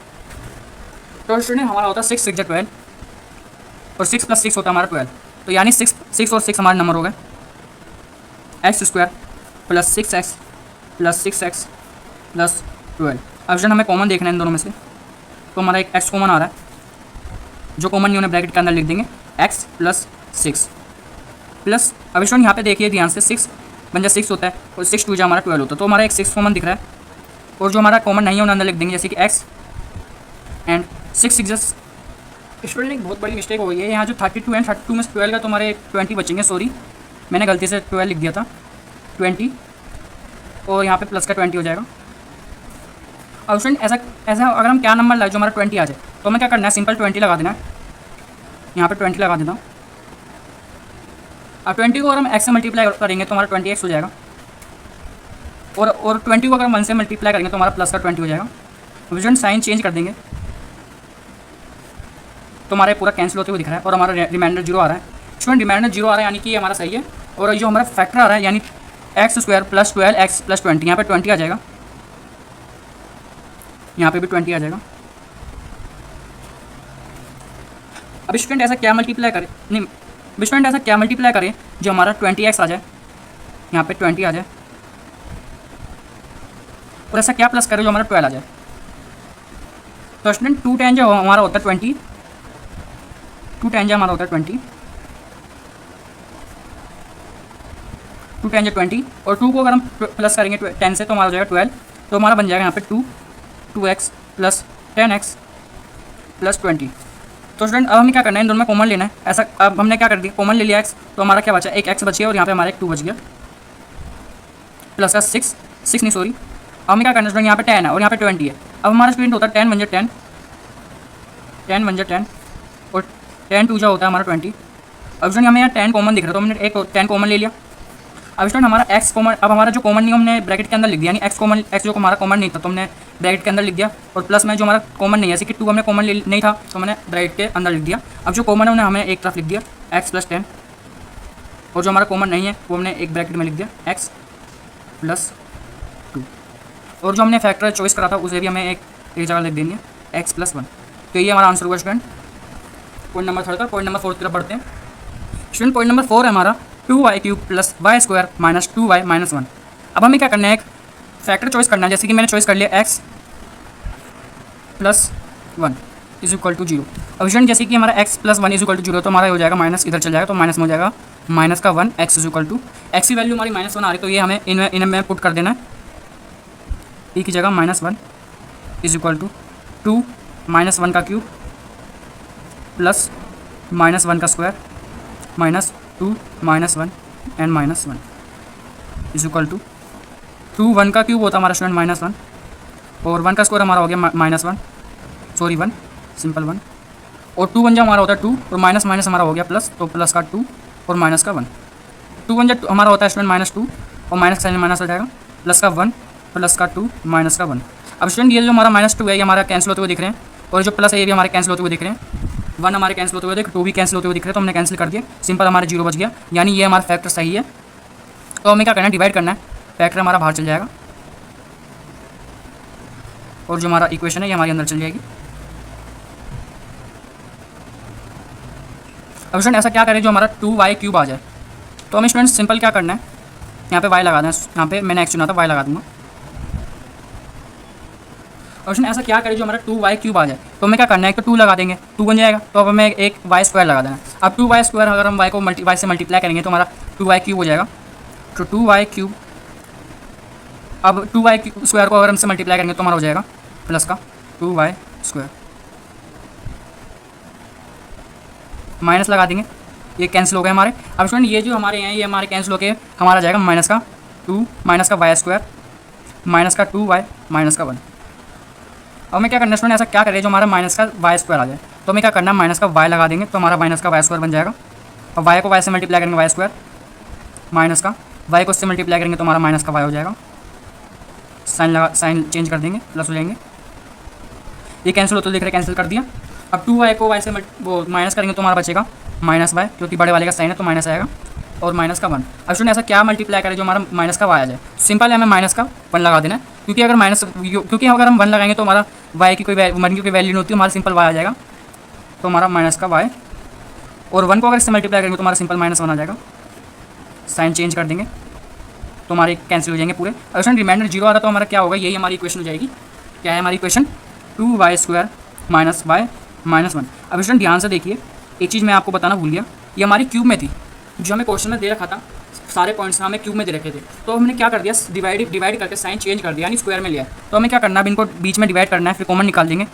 तो स्टूडेंट हमारा होता है 6 6 12, और 6 प्लस 6 होता है हमारा 12, तो यानी 6 और 6 हमारे नंबर हो गए, x square plus 6x plus 6x plus 12। अब स्टूडेंट हमें कॉमन देखना है इन दोनों में से, तो हमारा एक x कॉमन आ रहा है, जो कॉमन नहीं उन्हें ब्रैकेट के अंदर लिख देंगे x प्लस 6 प्लस। अब स्टूडेंट यहाँ पे देखिए ध्यान से, 6 बन जाए 6 होता है, और 6 2 हमारा 12 होता है, तो हमारा एक 6 कॉमन दिख रहा है, और जो हमारा कॉमन नहीं है उन्हें अंदर लिख देंगे, जैसे कि x एंड 6 6 स्टूडेंट एक बहुत बड़ी मिस्टेक हो गई है यहाँ, जो 32 एंड 32 में से 12 का तुम्हारे 20 बचेंगे, सॉरी मैंने गलती से 12 लिख दिया था, 20 और यहाँ पे प्लस का 20 हो जाएगा। अब स्टूडेंट ऐसा ऐसा अगर हम क्या नंबर लाए जो हमारा 20 आ जाए, तो हमें क्या करना है, सिंपल 20 लगा देना है, यहाँ पे 20 लगा देता हूँ। अब 20 को अगर हम x से मल्टीप्लाई करेंगे तो हमारा 20x हो जाएगा, और 20 को अगर हम 1 से मल्टीप्लाई करेंगे तो हमारा प्लस का 20 हो जाएगा। स्टूडेंट साइन चेंज कर देंगे तो हमारा पूरा कैंसिल होते हुए दिख रहा है और हमारा रिमाइंडर 0 आ रहा है। स्टूडेंट रिमाइंडर 0 आ रहा है यानी कि ये हमारा सही है, और जो हमारा फैक्टर आ रहा है यानी x square plus 12x plus 20, यहाँ पे 20 आ जाएगा, यहाँ पे भी 20 आ जाएगा। अब स्टूडेंट ऐसा क्या मल्टीप्लाई करें, नहीं स्टूडेंट ऐसा क्या मल्टीप्लाई करें जो हमारा 20x आ जाए, यहाँ पे 20 आ जाए, और ऐसा क्या प्लस करें जो हमारा 12 आ जाए। तो स्टूडेंट 2 10 जो हमारा होता है 20, 2 10 जो हमारा होता है 20, 2 10 जो 20, और 2 को अगर हम प्लस करेंगे 10 से तो हमारा हो जाएगा 12, तो हमारा बन जाएगा यहाँ पे 2x प्लस 10x प्लस 20। तो स्टूडेंट अब हमें क्या करना है, इन दोनों में कॉमन लेना है। ऐसा अब हमने क्या कर दिया, कॉमन ले लिया x, तो हमारा क्या बचा, एक x बच गया और यहाँ पे हमारा एक 2 बच गया, प्लस का 6 नहीं सॉरी। अब हमें क्या करना है स्टूडेंट, यहाँ पे 10 है और यहाँ पे 20 है। अब हमारा स्टूडेंट होता है 10 बन जाए 10, 10 बन जाए 10, और 10 2 जो होता है हमारा 20। अब स्टूडेंट हमें यहाँ 10 कॉमन दिख रहा है तो हमने एक 10 कॉमन ले लिया। अब स्टूडेंट हमारा x कॉमन, अब हमारा जो कॉमन नहीं हमने ब्रैकेट के अंदर लिख दिया, यानी x कॉमन, x जो हमारा कॉमन नहीं था तो हमने ब्रैकेट के अंदर लिख दिया, और प्लस में जो हमारा कॉमन नहीं है, जैसे कि 2 हमने कॉमन नहीं था तो हमने ब्रैकेट के अंदर लिख दिया। अब जो कॉमन है उन्हें हमें एक तरफ लिख दिया x प्लस 10, और जो हमारा कॉमन नहीं है वो हमने एक ब्रैकेट में लिख दिया x प्लस 2, और जो हमने फैक्टर चॉइस करा था उसे भी हमें एक जगह लिख देंगे x प्लस 1। तो ये हमारा आंसर हुआ स्टूडेंट पॉइंट नंबर 3 का। पॉइंट नंबर 4 की तरफ बढ़ते हैं स्टूडेंट। पॉइंट नंबर 4 है हमारा 2y cube plus y square minus 2y minus 1। अब हमें क्या करना है, एक फैक्टर चॉइस करना है, जैसे कि मैंने चॉइस कर लिया x plus 1 is equal to 0। अब स्टूडेंट जैसे कि हमारा x plus 1 is equal to 0 तो हमारा हो जाएगा माइनस, इधर चल जाएगा तो माइनस में हो जाएगा माइनस का 1, x is equal to, x की वैल्यू हमारी -1 आ रही, तो ये हमें इनमें पुट कर देना है, e की जगह -1 इज इक्वल टू 2 माइनस 1 का क्यूब प्लस -1 का square minus 2 minus 1 and minus 1 is equal to 2, 1 का क्यूब होता है हमारा स्टूडेंट -1, और 1 का स्क्वायर हमारा हो गया -1 सॉरी 1 सिंपल 1, और 2 1 जो हमारा होता है 2, और माइनस माइनस हमारा हो गया प्लस, तो प्लस का 2 और माइनस का 1, 2 1 जो हमारा होता है स्टूडेंट -2, और माइनस का साइन माइनस हो जाएगा, प्लस का 1 प्लस का 2 माइनस का 1। अब स्टूडेंट ये जो हमारा -2 है ये हमारा कैंसिल होते हुए दिख रहे हैं, और जो प्लस है ये भी हमारे कैंसिल होते हुए दिख रहे हैं, 1 हमारे कैंसिल होते हुए दिख, 2 भी कैंसिल होते हुए दिख रहे हैं, तो हमने कैंसिल कर दिया, सिंपल हमारे 0 बच गया, यानी ये हमारा फैक्टर सही है। तो हमें क्या करना है, डिवाइड करना है, फैक्टर हमारा बाहर चल जाएगा और जो हमारा इक्वेशन है ये हमारे अंदर चल जाएगी। अब स्टूडेंट ऐसा क्या करें जो हमारा 2y क्यूब आ जाए, तो हमें स्टूडेंट सिंपल क्या करना है, यहाँ पे y लगा दें, यहाँ पे मैंने x चुना था y लगा दूंगा। और स्टूडेंट ऐसा क्या करें जो हमारा 2y क्यूब आ जाए, तो हमें क्या करना है, एक तो 2 लगा देंगे, 2 बन जाएगा, तो अब हमें एक y स्क्वायर लगा देना है। अब 2y स्क्वायर अगर हम y को y से मल्टीप्लाई करेंगे तो हमारा 2y क्यूब हो जाएगा, तो 2y क्यूब, अब 2y स्क्वायर को अगर हमसे मल्टीप्लाई करेंगे तो हमारा हो जाएगा प्लस का 2y स्क्वायर, माइनस लगा देंगे, ये कैंसिल हो गए हमारे। अब स्टूडेंट ये जो हमारे हैं ये हमारे कैंसिल होकर हमारा आ जाएगा माइनस का 2 माइनस का y स्क्वायर माइनस का 2y माइनस का 1। अब हमें क्या करना है स्टूडेंट, ऐसा क्या करें जो हमारा माइनस का y स्क्वायर आ जाए, तो हमें क्या करना है, माइनस का y लगा देंगे तो हमारा माइनस का y स्क्वायर बन जाएगा, और y को y से मल्टीप्लाई करेंगे y स्क्वायर, माइनस का y को इससे मल्टीप्लाई करेंगे तो हमारा माइनस का y हो जाएगा, साइन चेंज कर देंगे, प्लस हो जाएंगे, ये कैंसिल होते दिख रहे, कैंसिल कर दिया। अब 2y को y से वो माइनस करेंगे तो हमारा बचेगा माइनस y, क्योंकि बड़े वाले का साइन है तो माइनस आएगा, और माइनस का 1। अब स्टूडेंट ऐसा क्या मल्टीप्लाई करें जो हमारा माइनस का y आ जाए, सिंपल है हमें माइनस का 1 लगा देना है, क्योंकि अगर अगर हम 1 लगाएंगे तो हमारा y की कोई वैल्यू नहीं होती, हमारा सिंपल y आ जाएगा, तो हमारा माइनस का y, और 1 को अगर इससे मल्टीप्लाई करेंगे तो हमारा सिंपल -1 आ जाएगा, साइन चेंज कर देंगे तो हमारे कैंसिल हो जाएंगे पूरे। अगर स्टूडेंट रिमाइंडर 0 आ रहा तो हमारा क्या होगा, यही हमारी इक्वेशन हो जाएगी, क्या है हमारी equation, 2y square minus y minus 1। अब स्टूडेंट ध्यान से देखिए, एक चीज़ मैं आपको बताना भूल गया, ये हमारी क्यूब में थी, जो हमें क्वेश्चन में दे रखा था, सारे पॉइंट्स हमें क्यूब में दे रखे थे, तो हमने क्या कर दिया, डिवाइड करके साइन चेंज कर दिया, यानी स्क्वायर में लिया। तो हमें क्या करना है, इनको बीच में डिवाइड करना है, फिर कॉमन निकाल देंगे,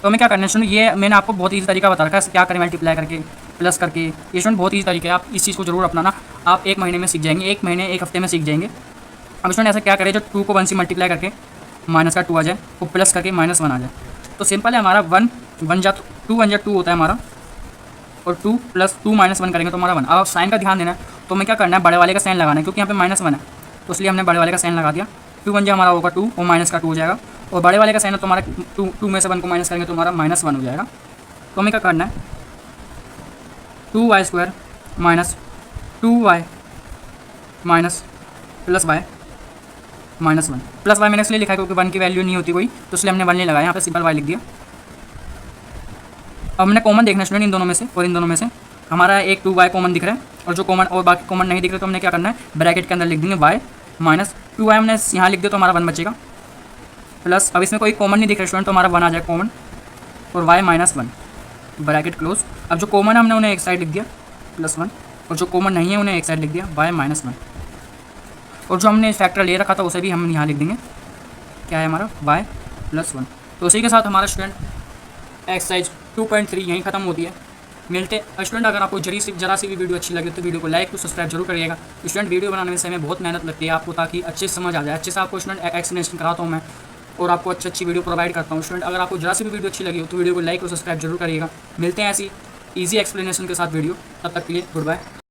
तो हमें क्या करना है स्टूडेंट, ये मैंने आपको बहुत ईजी तरीका बता रखा है क्या करें मल्टीप्लाई करके प्लस करके। ये स्टूडेंट बहुत ईजी तरीका है, आप इस चीज़ को जरूर अपनाना। आप 1 महीने में सीख जाएंगे, 1 महीने 1 हफ्ते में सीख जाएंगे। अब स्टूडेंट ऐसा क्या करें, जो 2 को 1 से मल्टीप्लाई करके माइनस का 2 आ जाए, वो प्लस करके -1 आ जाए। तो सिंपल है हमारा 1 1 जा 2 1 जा 2 होता है हमारा, और 2 + 2 -1 करेंगे तो हमारा 1। अब साइन का ध्यान देना है, तो हमें क्या करना है, बड़े वाले का साइन लगाना है, क्योंकि यहाँ पे -1 है तो इसलिए हमने बड़े वाले का साइन लगा दिया। 2 1 जा हमारा होगा 2 और माइनस का 2 हो जाएगा, और बड़े वाले का साइन है तो हमारा 2 में से 1 को माइनस करेंगे तो हमारा -1 हो जाएगा। तो हमें क्या करना है, 2y² minus 2y minus plus y -1। Plus y मैंने इसलिए लिखा है क्योंकि 1 की वैल्यू नहीं होती कोई, तो इसलिए हमने 1 नहीं लगाया, यहाँ पे सिंपल y लिख दिया। अब हमने कॉमन देखना है स्टूडेंट इन दोनों में से, और इन दोनों में से हमारा एक 2y कॉमन दिख रहा है, और जो कॉमन और बाकी कॉमन नहीं दिख रहे तो हमने क्या करना है, ब्रैकेट के अंदर लिख देंगे y माइनस 2y हमने यहाँ लिख दिया तो हमारा 1 बचेगा, प्लस अब इसमें कोई कॉमन नहीं दिख रहा स्टूडेंट तो हमारा 1 आ जाएगा कॉमन, और y -1 ब्रैकेट क्लोज। अब जो कॉमन है हमने उन्हें एक साइड लिख दिया +1, और जो कॉमन नहीं है उन्हें एक साइड लिख दिया y -1, और जो हमने फैक्टर ले रखा था उसे भी हम यहाँ लिख देंगे, क्या है हमारा y +1। तो उसी के साथ हमारा स्टूडेंट एक्सरसाइज 2.3 यहीं ख़त्म होती है। मिलते स्टूडेंट, अगर आपको जरा सी भी वीडियो अच्छी लगे तो वीडियो को लाइक तो सब्सक्राइब जरूर करिएगा। स्टूडेंट वीडियो बनाने में समय बहुत मेहनत लगती है आपको, ताकि अच्छे से समझ आ जाए, अच्छे से आपको स्टूडेंट एक्सप्लेनेशन कराता हूँ मैं, और आपको अच्छी वीडियो प्रोवाइड करता हूँ। स्टूडेंट अगर आपको जरा सी भी वीडियो अच्छी लगी हो तो वीडियो को लाइक और सब्सक्राइब जरूर करिएगा। मिलते हैं ऐसी ईजी एक्सप्लेनेशन के साथ वीडियो, तब तक के लिए गुड बाय।